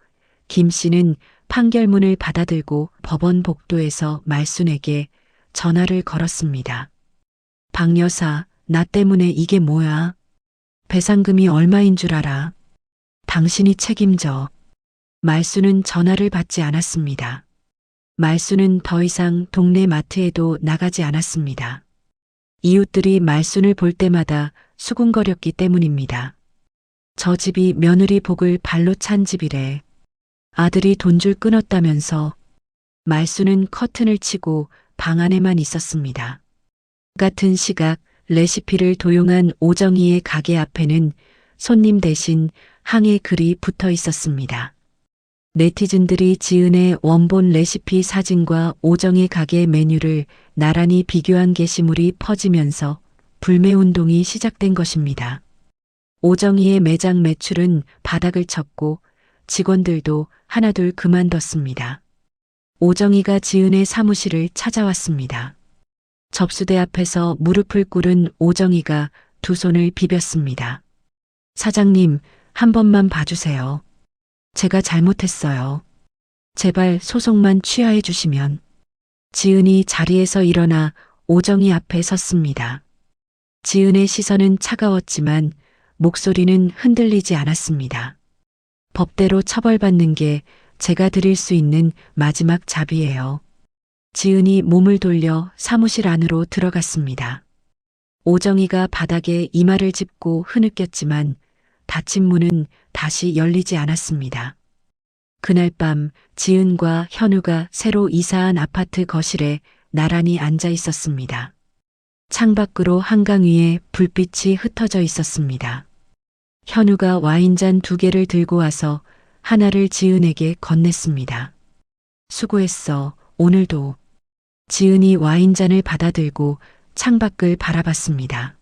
김 씨는 판결문을 받아들고 법원 복도에서 말순에게 전화를 걸었습니다. 박 여사, 나 때문에 이게 뭐야? 배상금이 얼마인 줄 알아? 당신이 책임져. 말순은 전화를 받지 않았습니다. 말순은 더 이상 동네 마트에도 나가지 않았습니다. 이웃들이 말순을 볼 때마다 수군거렸기 때문입니다. 저 집이 며느리 복을 발로 찬 집이래. 아들이 돈줄 끊었다면서. 말순은 커튼을 치고 방 안에만 있었습니다. 같은 시각 레시피를 도용한 오정희의 가게 앞에는 손님 대신 항해 글이 붙어 있었습니다. 네티즌들이 지은의 원본 레시피 사진과 오정희 가게 메뉴를 나란히 비교한 게시물이 퍼지면서 불매운동이 시작된 것입니다. 오정희의 매장 매출은 바닥을 쳤고 직원들도 하나둘 그만뒀습니다. 오정희가 지은의 사무실을 찾아왔습니다. 접수대 앞에서 무릎을 꿇은 오정희가 두 손을 비볐습니다. 사장님, 한 번만 봐주세요. 제가 잘못했어요. 제발 소송만 취하해 주시면. 지은이 자리에서 일어나 오정희 앞에 섰습니다. 지은의 시선은 차가웠지만 목소리는 흔들리지 않았습니다. 법대로 처벌받는 게 제가 드릴 수 있는 마지막 자비예요. 지은이 몸을 돌려 사무실 안으로 들어갔습니다. 오정희가 바닥에 이마를 짚고 흐느꼈지만 닫힌 문은 다시 열리지 않았습니다. 그날 밤 지은과 현우가 새로 이사한 아파트 거실에 나란히 앉아 있었습니다. 창밖으로 한강 위에 불빛이 흩어져 있었습니다. 현우가 와인잔 2개를 들고 와서 하나를 지은에게 건넸습니다. 수고했어, 오늘도. 지은이 와인잔을 받아들고 창밖을 바라봤습니다.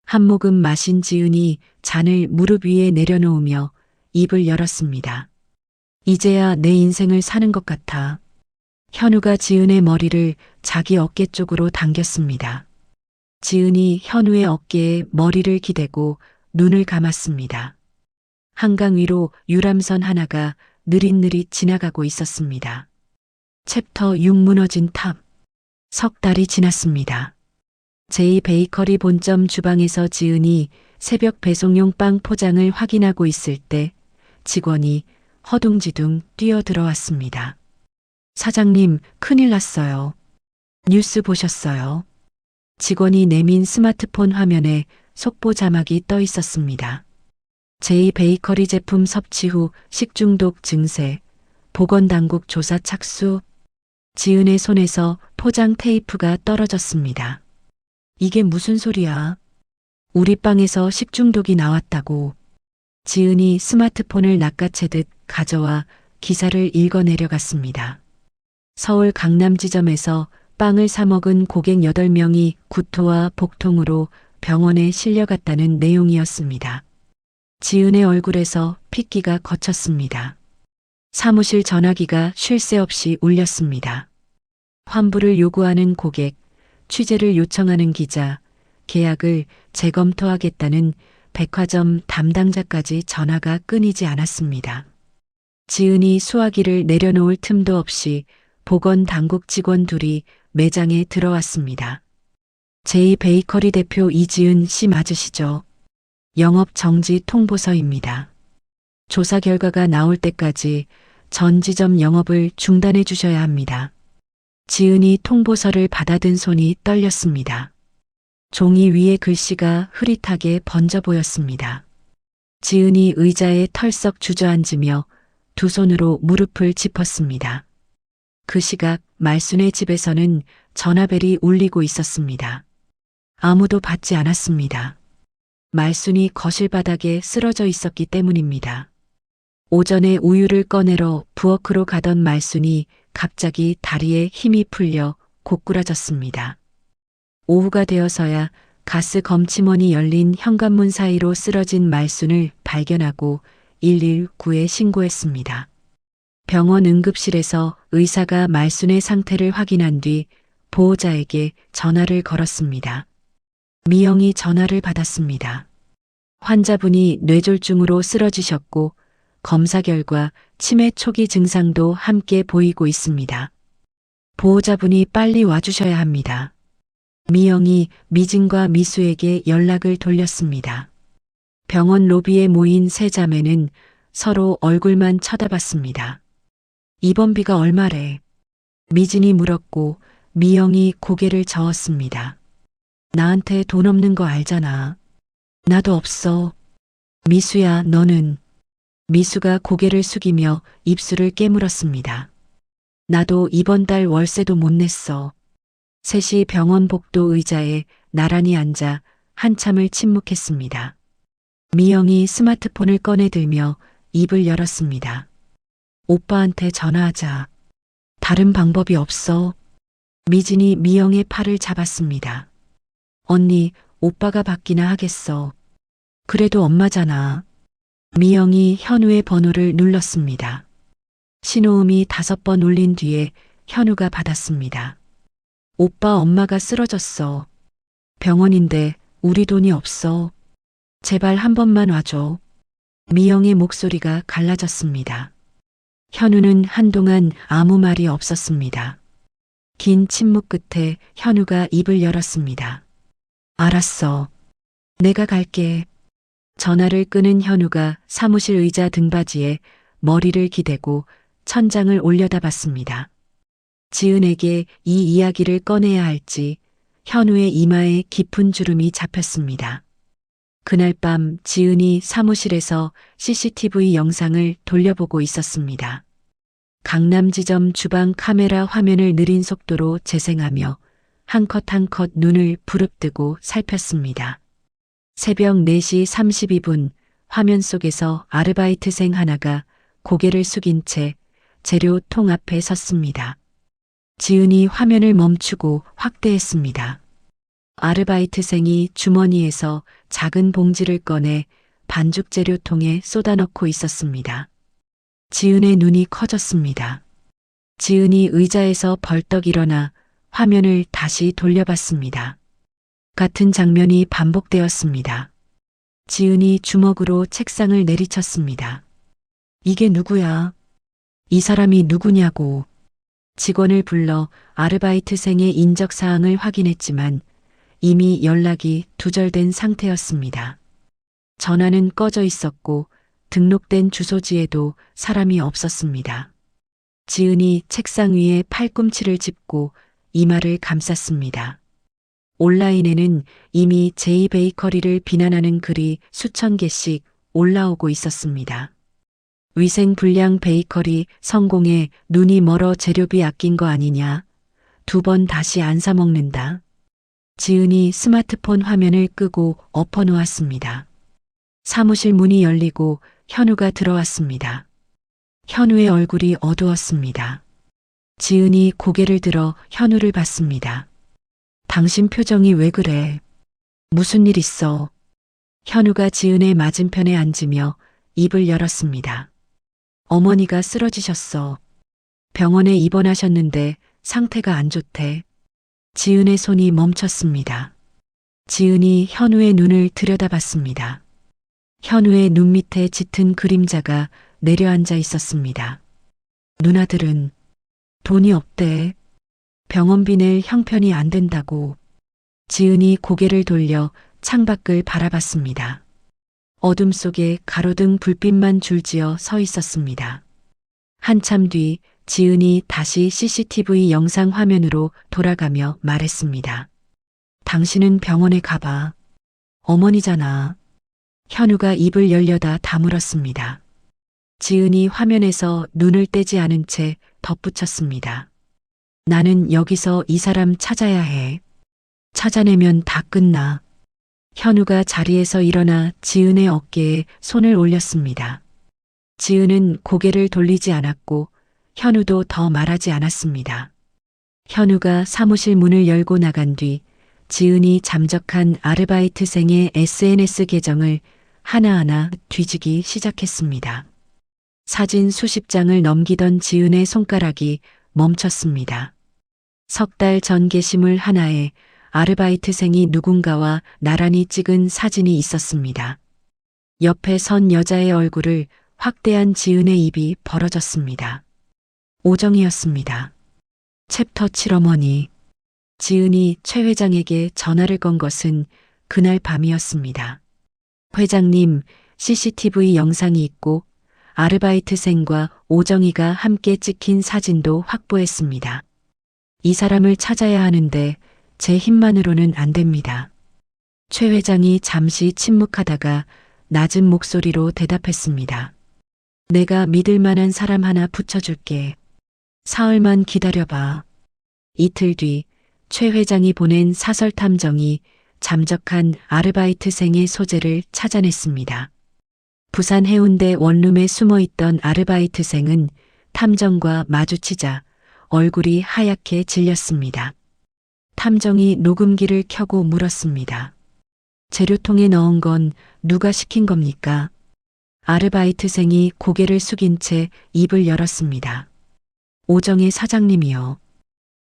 한 모금 마신 지은이 잔을 무릎 위에 내려놓으며 입을 열었습니다. 이제야 내 인생을 사는 것 같아. 현우가 지은의 머리를 자기 어깨 쪽으로 당겼습니다. 지은이 현우의 어깨에 머리를 기대고 눈을 감았습니다. 한강 위로 유람선 하나가 느릿느릿 지나가고 있었습니다. 챕터 6 무너진 탑. 석 달이 지났습니다. 제2베이커리 본점 주방에서 지은이 새벽 배송용 빵 포장을 확인하고 있을 때 직원이 허둥지둥 뛰어들어왔습니다. 사장님, 큰일 났어요. 뉴스 보셨어요? 직원이 내민 스마트폰 화면에 속보 자막이 떠 있었습니다. 제2베이커리 제품 섭취 후 식중독 증세, 보건당국 조사 착수. 지은의 손에서 포장 테이프가 떨어졌습니다. 이게 무슨 소리야? 우리 빵에서 식중독이 나왔다고. 지은이 스마트폰을 낚아채듯 가져와 기사를 읽어 내려갔습니다. 서울 강남 지점에서 빵을 사 먹은 고객 8명이 구토와 복통으로 병원에 실려갔다는 내용이었습니다. 지은의 얼굴에서 핏기가 거쳤습니다. 사무실 전화기가 쉴 새 없이 울렸습니다. 환불을 요구하는 고객, 취재를 요청하는 기자, 계약을 재검토하겠다는 백화점 담당자까지 전화가 끊이지 않았습니다. 지은이 수화기를 내려놓을 틈도 없이 보건당국 직원 둘이 매장에 들어왔습니다. 제이베이커리 대표 이지은 씨 맞으시죠? 영업 정지 통보서입니다. 조사 결과가 나올 때까지 전 지점 영업을 중단해 주셔야 합니다. 지은이 통보서를 받아든 손이 떨렸습니다. 종이 위에 글씨가 흐릿하게 번져 보였습니다. 지은이 의자에 털썩 주저앉으며 두 손으로 무릎을 짚었습니다. 그 시각 말순의 집에서는 전화벨이 울리고 있었습니다. 아무도 받지 않았습니다. 말순이 거실 바닥에 쓰러져 있었기 때문입니다. 오전에 우유를 꺼내러 부엌으로 가던 말순이 갑자기 다리에 힘이 풀려 고꾸라졌습니다. 오후가 되어서야 가스 검침원이 열린 현관문 사이로 쓰러진 말순을 발견하고 119에 신고했습니다. 병원 응급실에서 의사가 말순의 상태를 확인한 뒤 보호자에게 전화를 걸었습니다. 미영이 전화를 받았습니다. 환자분이 뇌졸중으로 쓰러지셨고 검사 결과 치매 초기 증상도 함께 보이고 있습니다. 보호자분이 빨리 와주셔야 합니다. 미영이 미진과 미수에게 연락을 돌렸습니다. 병원 로비에 모인 세 자매는 서로 얼굴만 쳐다봤습니다. 입원비가 얼마래? 미진이 물었고 미영이 고개를 저었습니다. 나한테 돈 없는 거 알잖아. 나도 없어. 미수야, 너는? 미수가 고개를 숙이며 입술을 깨물었습니다. 나도 이번 달 월세도 못 냈어. 셋이 병원 복도 의자에 나란히 앉아 한참을 침묵했습니다. 미영이 스마트폰을 꺼내들며 입을 열었습니다. 오빠한테 전화하자. 다른 방법이 없어. 미진이 미영의 팔을 잡았습니다. 언니, 오빠가 받기나 하겠어. 그래도 엄마잖아. 미영이 현우의 번호를 눌렀습니다. 신호음이 5번 울린 뒤에 현우가 받았습니다. 오빠, 엄마가 쓰러졌어. 병원인데 우리 돈이 없어. 제발 한 번만 와줘. 미영의 목소리가 갈라졌습니다. 현우는 한동안 아무 말이 없었습니다. 긴 침묵 끝에 현우가 입을 열었습니다. 알았어. 내가 갈게. 전화를 끊은 현우가 사무실 의자 등받이에 머리를 기대고 천장을 올려다봤습니다. 지은에게 이 이야기를 꺼내야 할지 현우의 이마에 깊은 주름이 잡혔습니다. 그날 밤 지은이 사무실에서 CCTV 영상을 돌려보고 있었습니다. 강남지점 주방 카메라 화면을 느린 속도로 재생하며 한 컷 한 컷 눈을 부릅뜨고 살폈습니다. 새벽 4시 32분 화면 속에서 아르바이트생 하나가 고개를 숙인 채 재료 통 앞에 섰습니다. 지은이 화면을 멈추고 확대했습니다. 아르바이트생이 주머니에서 작은 봉지를 꺼내 반죽 재료통에 쏟아넣고 있었습니다. 지은의 눈이 커졌습니다. 지은이 의자에서 벌떡 일어나 화면을 다시 돌려봤습니다. 같은 장면이 반복되었습니다. 지은이 주먹으로 책상을 내리쳤습니다. 이게 누구야? 이 사람이 누구냐고. 직원을 불러 아르바이트생의 인적사항을 확인했지만 이미 연락이 두절된 상태였습니다. 전화는 꺼져 있었고 등록된 주소지에도 사람이 없었습니다. 지은이 책상 위에 팔꿈치를 짚고 이마를 감쌌습니다. 온라인에는 이미 제이베이커리를 비난하는 글이 수천 개씩 올라오고 있었습니다. 위생 불량 베이커리 성공에 눈이 멀어 재료비 아낀 거 아니냐. 2번 다시 안 사 먹는다. 지은이 스마트폰 화면을 끄고 엎어놓았습니다. 사무실 문이 열리고 현우가 들어왔습니다. 현우의 얼굴이 어두웠습니다. 지은이 고개를 들어 현우를 봤습니다. 당신 표정이 왜 그래? 무슨 일 있어? 현우가 지은의 맞은편에 앉으며 입을 열었습니다. 어머니가 쓰러지셨어. 병원에 입원하셨는데 상태가 안 좋대. 지은의 손이 멈췄습니다. 지은이 현우의 눈을 들여다봤습니다. 현우의 눈 밑에 짙은 그림자가 내려앉아 있었습니다. 누나들은 돈이 없대. 병원비 낼 형편이 안 된다고. 지은이 고개를 돌려 창밖을 바라봤습니다. 어둠 속에 가로등 불빛만 줄지어 서 있었습니다. 한참 뒤 지은이 다시 CCTV 영상 화면으로 돌아가며 말했습니다. 당신은 병원에 가봐. 어머니잖아. 현우가 입을 열려다 다물었습니다. 지은이 화면에서 눈을 떼지 않은 채 덧붙였습니다. 나는 여기서 이 사람 찾아야 해. 찾아내면 다 끝나. 현우가 자리에서 일어나 지은의 어깨에 손을 올렸습니다. 지은은 고개를 돌리지 않았고 현우도 더 말하지 않았습니다. 현우가 사무실 문을 열고 나간 뒤 지은이 잠적한 아르바이트생의 SNS 계정을 하나하나 뒤지기 시작했습니다. 사진 수십 장을 넘기던 지은의 손가락이 멈췄습니다. 석 달 전 게시물 하나에 아르바이트생이 누군가와 나란히 찍은 사진이 있었습니다. 옆에 선 여자의 얼굴을 확대한 지은의 입이 벌어졌습니다. 오정이었습니다. 챕터 7 어머니. 지은이 최 회장에게 전화를 건 것은 그날 밤이었습니다. 회장님, CCTV 영상이 있고 아르바이트생과 오정이가 함께 찍힌 사진도 확보했습니다. 이 사람을 찾아야 하는데 제 힘만으로는 안 됩니다. 최 회장이 잠시 침묵하다가 낮은 목소리로 대답했습니다. 내가 믿을 만한 사람 하나 붙여줄게. 사흘만 기다려봐. 이틀 뒤 최 회장이 보낸 사설 탐정이 잠적한 아르바이트생의 소재를 찾아냈습니다. 부산 해운대 원룸에 숨어있던 아르바이트생은 탐정과 마주치자 얼굴이 하얗게 질렸습니다. 탐정이 녹음기를 켜고 물었습니다. 재료통에 넣은 건 누가 시킨 겁니까? 아르바이트생이 고개를 숙인 채 입을 열었습니다. 오정의 사장님이요.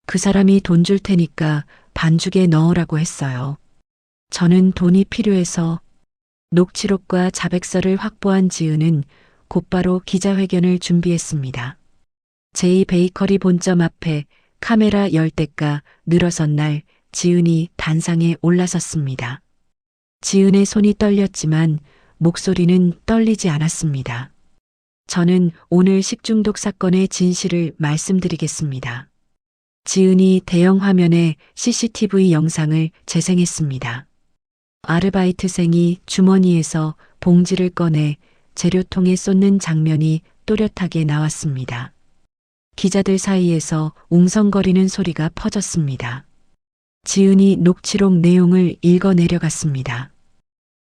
그 사람이 돈 줄 테니까 반죽에 넣으라고 했어요. 저는 돈이 필요해서. 녹취록과 자백서를 확보한 지은은 곧바로 기자회견을 준비했습니다. 제2베이커리 본점 앞에 카메라 10대가 늘어선 날 지은이 단상에 올라섰습니다. 지은의 손이 떨렸지만 목소리는 떨리지 않았습니다. 저는 오늘 식중독 사건의 진실을 말씀드리겠습니다. 지은이 대형 화면에 CCTV 영상을 재생했습니다. 아르바이트생이 주머니에서 봉지를 꺼내 재료통에 쏟는 장면이 또렷하게 나왔습니다. 기자들 사이에서 웅성거리는 소리가 퍼졌습니다. 지은이 녹취록 내용을 읽어 내려갔습니다.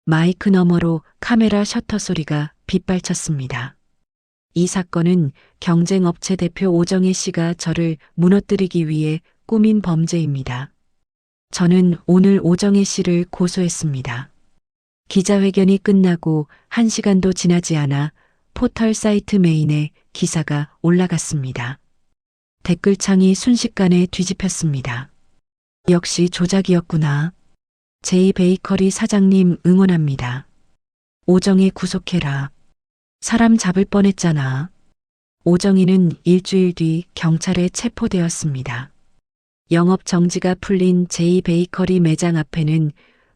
마이크 너머로 카메라 셔터 소리가 빗발쳤습니다. 이 사건은 경쟁업체 대표 오정혜 씨가 저를 무너뜨리기 위해 꾸민 범죄입니다. 저는 오늘 오정혜 씨를 고소했습니다. 기자회견이 끝나고 1시간도 지나지 않아 포털 사이트 메인에 기사가 올라갔습니다. 댓글창이 순식간에 뒤집혔습니다. 역시 조작이었구나. 제2베이커리 사장님 응원합니다. 오정혜 구속해라. 사람 잡을 뻔했잖아. 오정희는 일주일 뒤 경찰에 체포되었습니다. 영업 정지가 풀린 제2베이커리 매장 앞에는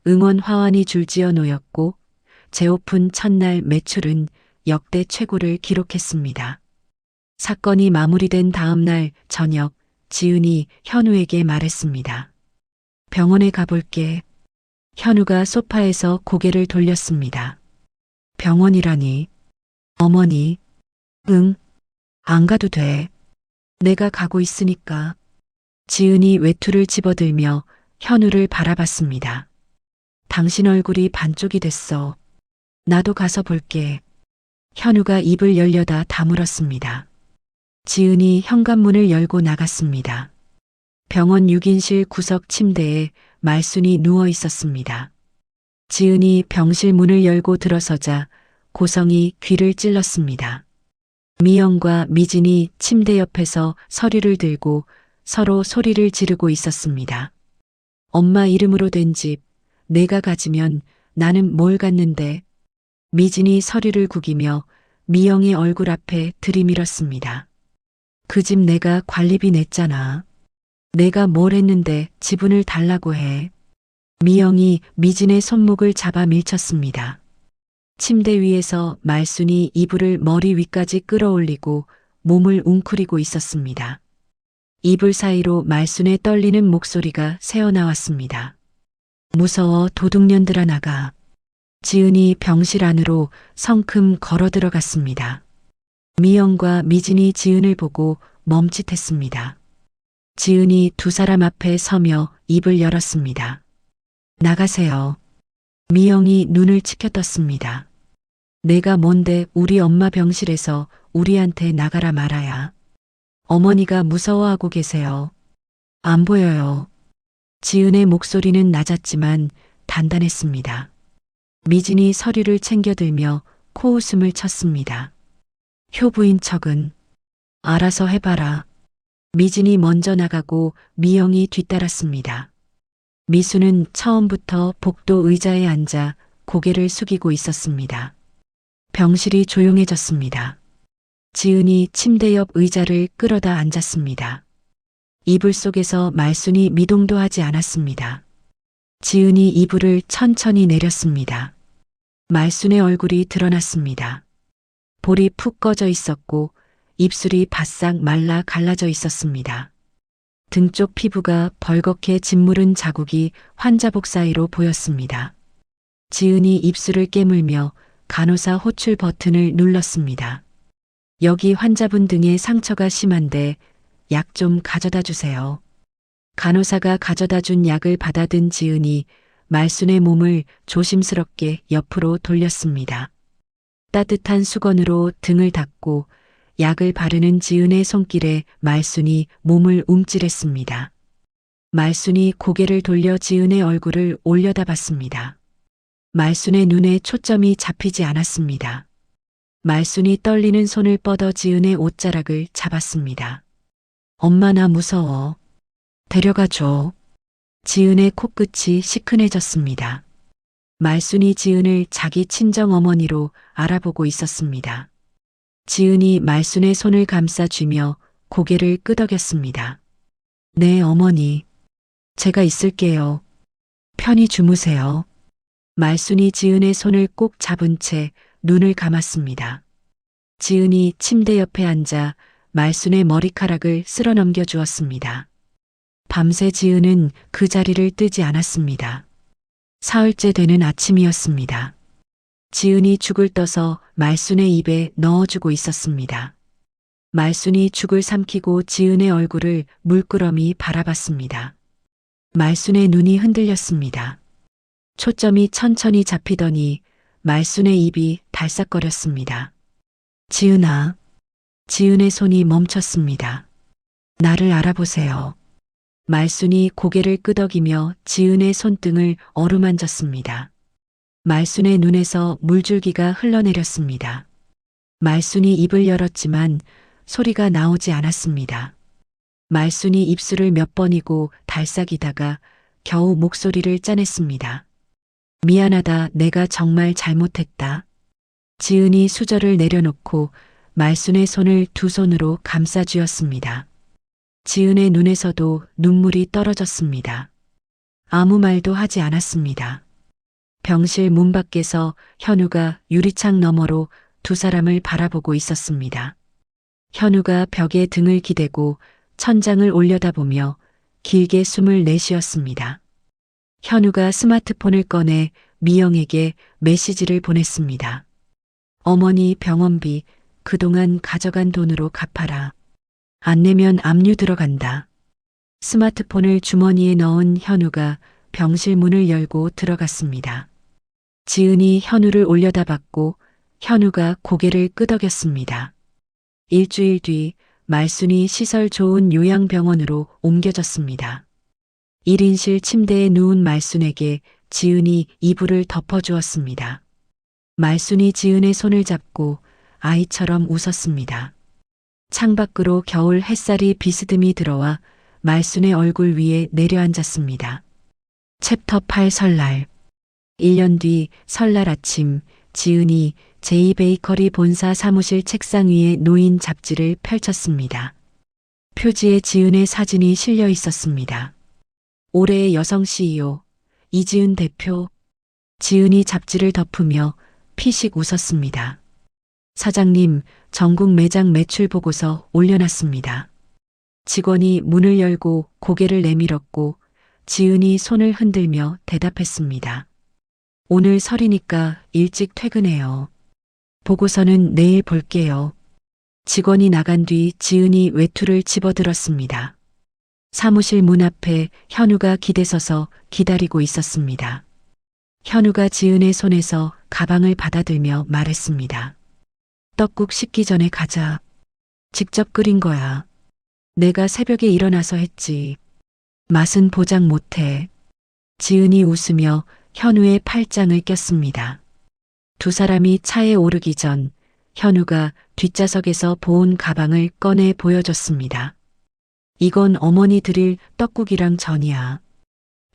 응원 화환이 줄지어 놓였고 재오픈 첫날 매출은 역대 최고를 기록했습니다. 사건이 마무리된 다음 날 저녁 지은이 현우에게 말했습니다. 병원에 가볼게. 현우가 소파에서 고개를 돌렸습니다. 병원이라니. 어머니. 응. 안 가도 돼. 내가 가고 있으니까. 지은이 외투를 집어들며 현우를 바라봤습니다. 당신 얼굴이 반쪽이 됐어. 나도 가서 볼게. 현우가 입을 열려다 다물었습니다. 지은이 현관문을 열고 나갔습니다. 병원 6인실 구석 침대에 말순이 누워 있었습니다. 지은이 병실 문을 열고 들어서자 고성이 귀를 찔렀습니다. 미영과 미진이 침대 옆에서 서류를 들고 서로 소리를 지르고 있었습니다. 엄마 이름으로 된 집, 내가 가지면 나는 뭘 갖는데. 미진이 서류를 구기며 미영의 얼굴 앞에 들이밀었습니다. 그 집 내가 관리비 냈잖아. 내가 뭘 했는데 지분을 달라고 해. 미영이 미진의 손목을 잡아 밀쳤습니다. 침대 위에서 말순이 이불을 머리 위까지 끌어올리고 몸을 웅크리고 있었습니다. 이불 사이로 말순의 떨리는 목소리가 새어나왔습니다. 무서워 도둑년들아 나가. 지은이 병실 안으로 성큼 걸어 들어갔습니다. 미영과 미진이 지은을 보고 멈칫했습니다. 지은이 두 사람 앞에 서며 입을 열었습니다. 나가세요. 미영이 눈을 치켜떴습니다. 내가 뭔데 우리 엄마 병실에서 우리한테 나가라 말아야. 어머니가 무서워하고 계세요. 안 보여요. 지은의 목소리는 낮았지만 단단했습니다. 미진이 서류를 챙겨들며 코웃음을 쳤습니다. 효부인 척은 알아서 해봐라. 미진이 먼저 나가고 미영이 뒤따랐습니다. 미수는 처음부터 복도 의자에 앉아 고개를 숙이고 있었습니다. 병실이 조용해졌습니다. 지은이 침대 옆 의자를 끌어다 앉았습니다. 이불 속에서 말순이 미동도 하지 않았습니다. 지은이 이불을 천천히 내렸습니다. 말순의 얼굴이 드러났습니다. 볼이 푹 꺼져 있었고 입술이 바싹 말라 갈라져 있었습니다. 등 쪽 피부가 벌겋게 짓무른 자국이 환자복 사이로 보였습니다. 지은이 입술을 깨물며 간호사 호출 버튼을 눌렀습니다. 여기 환자분 등에 상처가 심한데 약 좀 가져다 주세요. 간호사가 가져다 준 약을 받아든 지은이 말순의 몸을 조심스럽게 옆으로 돌렸습니다. 따뜻한 수건으로 등을 닦고 약을 바르는 지은의 손길에 말순이 몸을 움찔했습니다. 말순이 고개를 돌려 지은의 얼굴을 올려다봤습니다. 말순의 눈에 초점이 잡히지 않았습니다. 말순이 떨리는 손을 뻗어 지은의 옷자락을 잡았습니다. 엄마 나 무서워. 데려가줘. 지은의 코끝이 시큰해졌습니다. 말순이 지은을 자기 친정 어머니로 알아보고 있었습니다. 지은이 말순의 손을 감싸쥐며 고개를 끄덕였습니다. 네, 어머니. 제가 있을게요. 편히 주무세요. 말순이 지은의 손을 꼭 잡은 채 눈을 감았습니다. 지은이 침대 옆에 앉아 말순의 머리카락을 쓸어 넘겨 주었습니다. 밤새 지은은 그 자리를 뜨지 않았습니다. 사흘째 되는 아침이었습니다. 지은이 죽을 떠서 말순의 입에 넣어주고 있었습니다. 말순이 죽을 삼키고 지은의 얼굴을 물끄러미 바라봤습니다. 말순의 눈이 흔들렸습니다. 초점이 천천히 잡히더니 말순의 입이 달싹거렸습니다. 지은아. 지은의 손이 멈췄습니다. 나를 알아보세요. 말순이 고개를 끄덕이며 지은의 손등을 어루만졌습니다. 말순의 눈에서 물줄기가 흘러내렸습니다. 말순이 입을 열었지만 소리가 나오지 않았습니다. 말순이 입술을 몇 번이고 달싹이다가 겨우 목소리를 짜냈습니다. 미안하다. 내가 정말 잘못했다. 지은이 수저를 내려놓고 말순의 손을 두 손으로 감싸쥐었습니다. 지은의 눈에서도 눈물이 떨어졌습니다. 아무 말도 하지 않았습니다. 병실 문 밖에서 현우가 유리창 너머로 두 사람을 바라보고 있었습니다. 현우가 벽에 등을 기대고 천장을 올려다보며 길게 숨을 내쉬었습니다. 현우가 스마트폰을 꺼내 미영에게 메시지를 보냈습니다. 어머니 병원비 그동안 가져간 돈으로 갚아라. 안 내면 압류 들어간다. 스마트폰을 주머니에 넣은 현우가 병실 문을 열고 들어갔습니다. 지은이 현우를 올려다봤고 현우가 고개를 끄덕였습니다. 일주일 뒤 말순이 시설 좋은 요양병원으로 옮겨졌습니다. 1인실 침대에 누운 말순에게 지은이 이불을 덮어주었습니다. 말순이 지은의 손을 잡고 아이처럼 웃었습니다. 창밖으로 겨울 햇살이 비스듬히 들어와 말순의 얼굴 위에 내려앉았습니다. 챕터 8 설날. 1년 뒤 설날 아침 지은이 제이베이커리 본사 사무실 책상 위에 놓인 잡지를 펼쳤습니다. 표지에 지은의 사진이 실려 있었습니다. 올해의 여성 CEO, 이지은 대표. 지은이 잡지를 덮으며 피식 웃었습니다. 사장님, 전국 매장 매출 보고서 올려놨습니다. 직원이 문을 열고 고개를 내밀었고 지은이 손을 흔들며 대답했습니다. 오늘 설이니까 일찍 퇴근해요. 보고서는 내일 볼게요. 직원이 나간 뒤 지은이 외투를 집어들었습니다. 사무실 문 앞에 현우가 기대서서 기다리고 있었습니다. 현우가 지은의 손에서 가방을 받아들며 말했습니다. 떡국 식기 전에 가자. 직접 끓인 거야. 내가 새벽에 일어나서 했지. 맛은 보장 못해. 지은이 웃으며 현우의 팔짱을 꼈습니다. 두 사람이 차에 오르기 전 현우가 뒷좌석에서 보온 가방을 꺼내 보여줬습니다. 이건 어머니 드릴 떡국이랑 전이야.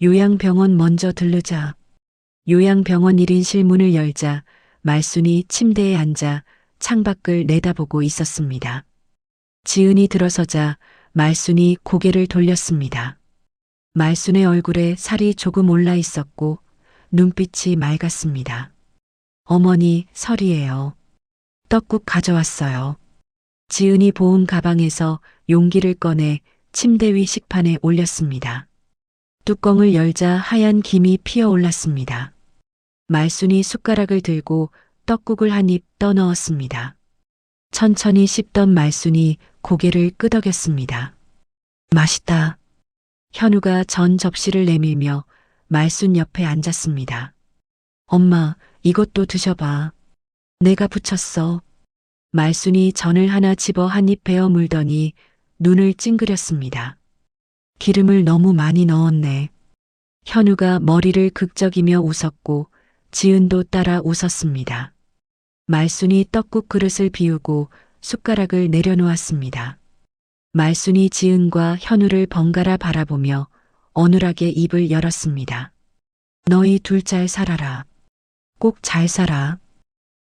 요양병원 먼저 들르자. 요양병원 1인실 문을 열자 말순이 침대에 앉아 창밖을 내다보고 있었습니다. 지은이 들어서자 말순이 고개를 돌렸습니다. 말순의 얼굴에 살이 조금 올라 있었고 눈빛이 맑았습니다. 어머니, 설이에요. 떡국 가져왔어요. 지은이 보온 가방에서 용기를 꺼내 침대 위 식판에 올렸습니다. 뚜껑을 열자 하얀 김이 피어올랐습니다. 말순이 숟가락을 들고 떡국을 한 입 떠넣었습니다. 천천히 씹던 말순이 고개를 끄덕였습니다. 맛있다. 현우가 전 접시를 내밀며 말순 옆에 앉았습니다. 엄마, 이것도 드셔봐. 내가 부쳤어. 말순이 전을 하나 집어 한 입 베어 물더니 눈을 찡그렸습니다. 기름을 너무 많이 넣었네. 현우가 머리를 극적이며 웃었고 지은도 따라 웃었습니다. 말순이 떡국 그릇을 비우고 숟가락을 내려놓았습니다. 말순이 지은과 현우를 번갈아 바라보며 어눌하게 입을 열었습니다. 너희 둘 잘 살아라. 꼭 잘 살아.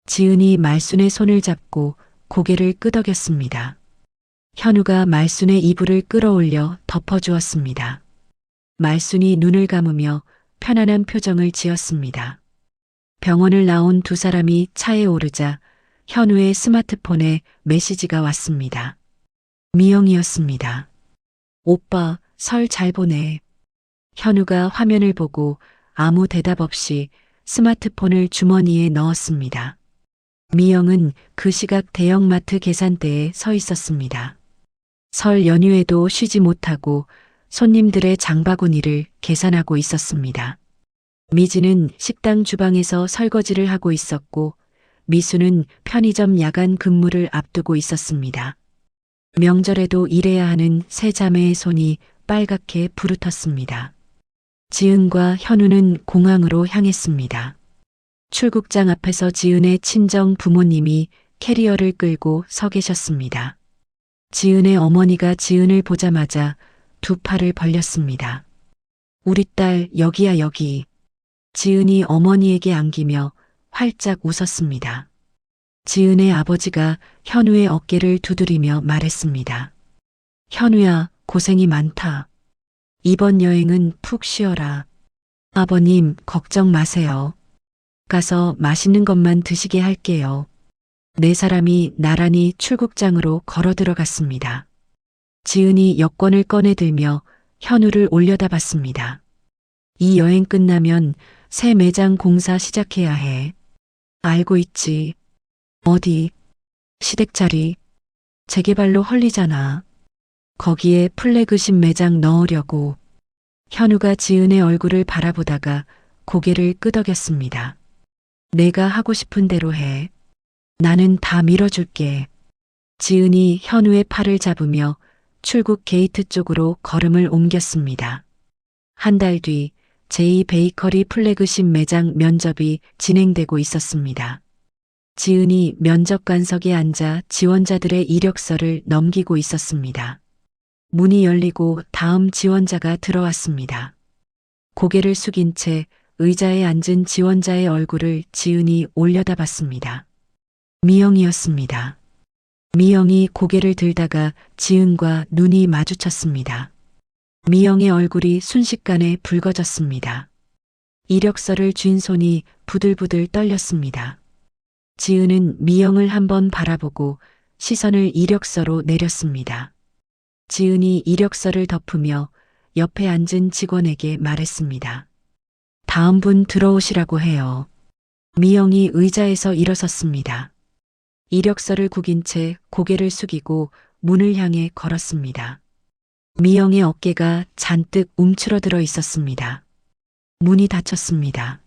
지은이 말순의 손을 잡고 고개를 끄덕였습니다. 현우가 말순의 이불을 끌어올려 덮어주었습니다. 말순이 눈을 감으며 편안한 표정을 지었습니다. 병원을 나온 두 사람이 차에 오르자 현우의 스마트폰에 메시지가 왔습니다. 미영이었습니다. 오빠, 설 잘 보내. 현우가 화면을 보고 아무 대답 없이 스마트폰을 주머니에 넣었습니다. 미영은 그 시각 대형마트 계산대에 서 있었습니다. 설 연휴에도 쉬지 못하고 손님들의 장바구니를 계산하고 있었습니다. 미지는 식당 주방에서 설거지를 하고 있었고 미수는 편의점 야간 근무를 앞두고 있었습니다. 명절에도 일해야 하는 세 자매의 손이 빨갛게 부르텄습니다. 지은과 현우는 공항으로 향했습니다. 출국장 앞에서 지은의 친정 부모님이 캐리어를 끌고 서 계셨습니다. 지은의 어머니가 지은을 보자마자 두 팔을 벌렸습니다. 우리 딸 여기야 여기. 지은이 어머니에게 안기며 활짝 웃었습니다. 지은의 아버지가 현우의 어깨를 두드리며 말했습니다. 현우야, 고생이 많다. 이번 여행은 푹 쉬어라. 아버님, 걱정 마세요. 가서 맛있는 것만 드시게 할게요. 네 사람이 나란히 출국장으로 걸어 들어갔습니다. 지은이 여권을 꺼내들며 현우를 올려다봤습니다. 이 여행 끝나면 새 매장 공사 시작해야 해. 알고 있지. 어디? 시댁 자리. 재개발로 헐리잖아. 거기에 플래그십 매장 넣으려고. 현우가 지은의 얼굴을 바라보다가 고개를 끄덕였습니다. 내가 하고 싶은 대로 해. 나는 다 밀어줄게. 지은이 현우의 팔을 잡으며 출국 게이트 쪽으로 걸음을 옮겼습니다. 한 달 뒤 제이 베이커리 플래그십 매장 면접이 진행되고 있었습니다. 지은이 면접관석에 앉아 지원자들의 이력서를 넘기고 있었습니다. 문이 열리고 다음 지원자가 들어왔습니다. 고개를 숙인 채 의자에 앉은 지원자의 얼굴을 지은이 올려다봤습니다. 미영이었습니다. 미영이 고개를 들다가 지은과 눈이 마주쳤습니다. 미영의 얼굴이 순식간에 붉어졌습니다. 이력서를 쥔 손이 부들부들 떨렸습니다. 지은은 미영을 한번 바라보고 시선을 이력서로 내렸습니다. 지은이 이력서를 덮으며 옆에 앉은 직원에게 말했습니다. 다음 분 들어오시라고 해요. 미영이 의자에서 일어섰습니다. 이력서를 구긴 채 고개를 숙이고 문을 향해 걸었습니다. 미영의 어깨가 잔뜩 움츠러들어 있었습니다. 문이 닫혔습니다.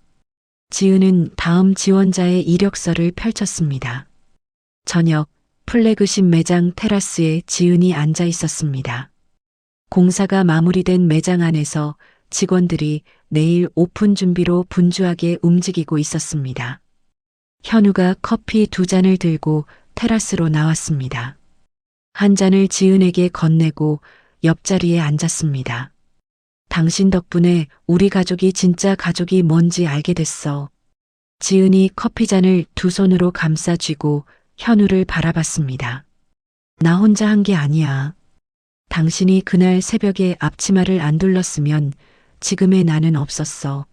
지은은 다음 지원자의 이력서를 펼쳤습니다. 저녁 플래그십 매장 테라스에 지은이 앉아 있었습니다. 공사가 마무리된 매장 안에서 직원들이 내일 오픈 준비로 분주하게 움직이고 있었습니다. 현우가 커피 2잔을 들고 테라스로 나왔습니다. 한 잔을 지은에게 건네고 옆자리에 앉았습니다. 당신 덕분에 우리 가족이 진짜 가족이 뭔지 알게 됐어. 지은이 커피잔을 두 손으로 감싸 쥐고 현우를 바라봤습니다. 나 혼자 한 게 아니야. 당신이 그날 새벽에 앞치마를 안 둘렀으면 지금의 나는 없었어.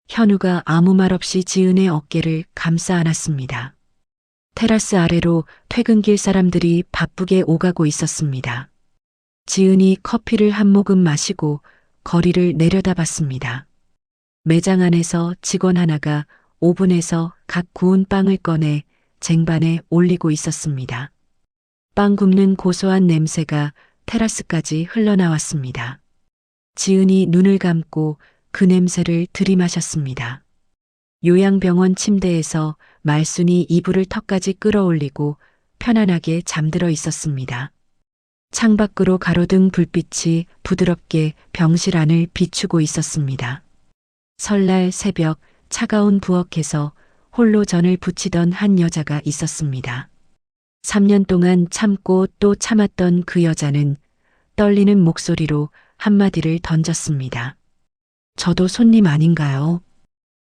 현우가 아무 말 없이 지은의 어깨를 감싸 안았습니다. 테라스 아래로 퇴근길 사람들이 바쁘게 오가고 있었습니다. 지은이 커피를 한 모금 마시고 거리를 내려다봤습니다. 매장 안에서 직원 하나가 오븐에서 갓 구운 빵을 꺼내 쟁반에 올리고 있었습니다. 빵 굽는 고소한 냄새가 테라스까지 흘러나왔습니다. 지은이 눈을 감고 그 냄새를 들이마셨습니다. 요양병원 침대에서 말순이 이불을 턱까지 끌어올리고 편안하게 잠들어 있었습니다. 창밖으로 가로등 불빛이 부드럽게 병실 안을 비추고 있었습니다. 설날 새벽 차가운 부엌에서 홀로 전을 부치던 한 여자가 있었습니다. 3년 동안 참고 또 참았던 그 여자는 떨리는 목소리로 한마디를 던졌습니다. 저도 손님 아닌가요?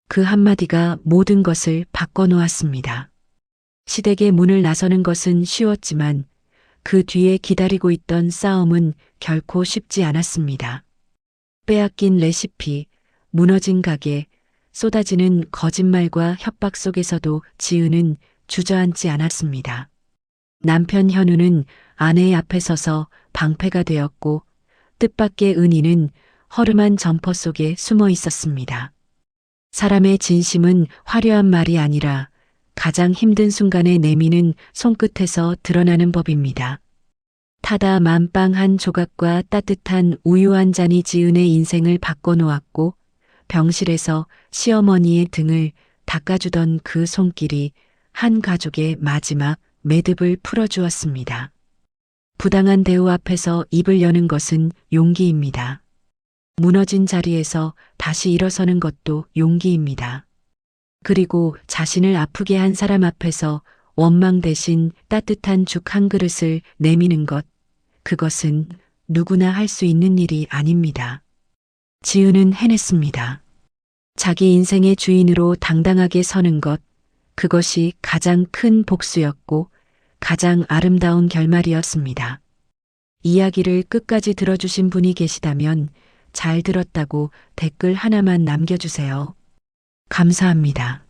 그 한마디가 모든 것을 바꿔놓았습니다. 시댁의 문을 나서는 것은 쉬웠지만 그 뒤에 기다리고 있던 싸움은 결코 쉽지 않았습니다. 빼앗긴 레시피, 무너진 가게, 쏟아지는 거짓말과 협박 속에서도 지은은 주저앉지 않았습니다. 남편 현우는 아내의 앞에 서서 방패가 되었고 뜻밖의 은희는 허름한 점퍼 속에 숨어 있었습니다. 사람의 진심은 화려한 말이 아니라 가장 힘든 순간에 내미는 손끝에서 드러나는 법입니다. 타다 만빵 한 조각과 따뜻한 우유 한 잔이 지은의 인생을 바꿔놓았고 병실에서 시어머니의 등을 닦아주던 그 손길이 한 가족의 마지막 매듭을 풀어주었습니다. 부당한 대우 앞에서 입을 여는 것은 용기입니다. 무너진 자리에서 다시 일어서는 것도 용기입니다. 그리고 자신을 아프게 한 사람 앞에서 원망 대신 따뜻한 죽 한 그릇을 내미는 것, 그것은 누구나 할 수 있는 일이 아닙니다. 지은은 해냈습니다. 자기 인생의 주인으로 당당하게 서는 것, 그것이 가장 큰 복수였고 가장 아름다운 결말이었습니다. 이야기를 끝까지 들어주신 분이 계시다면 잘 들었다고 댓글 하나만 남겨주세요. 감사합니다.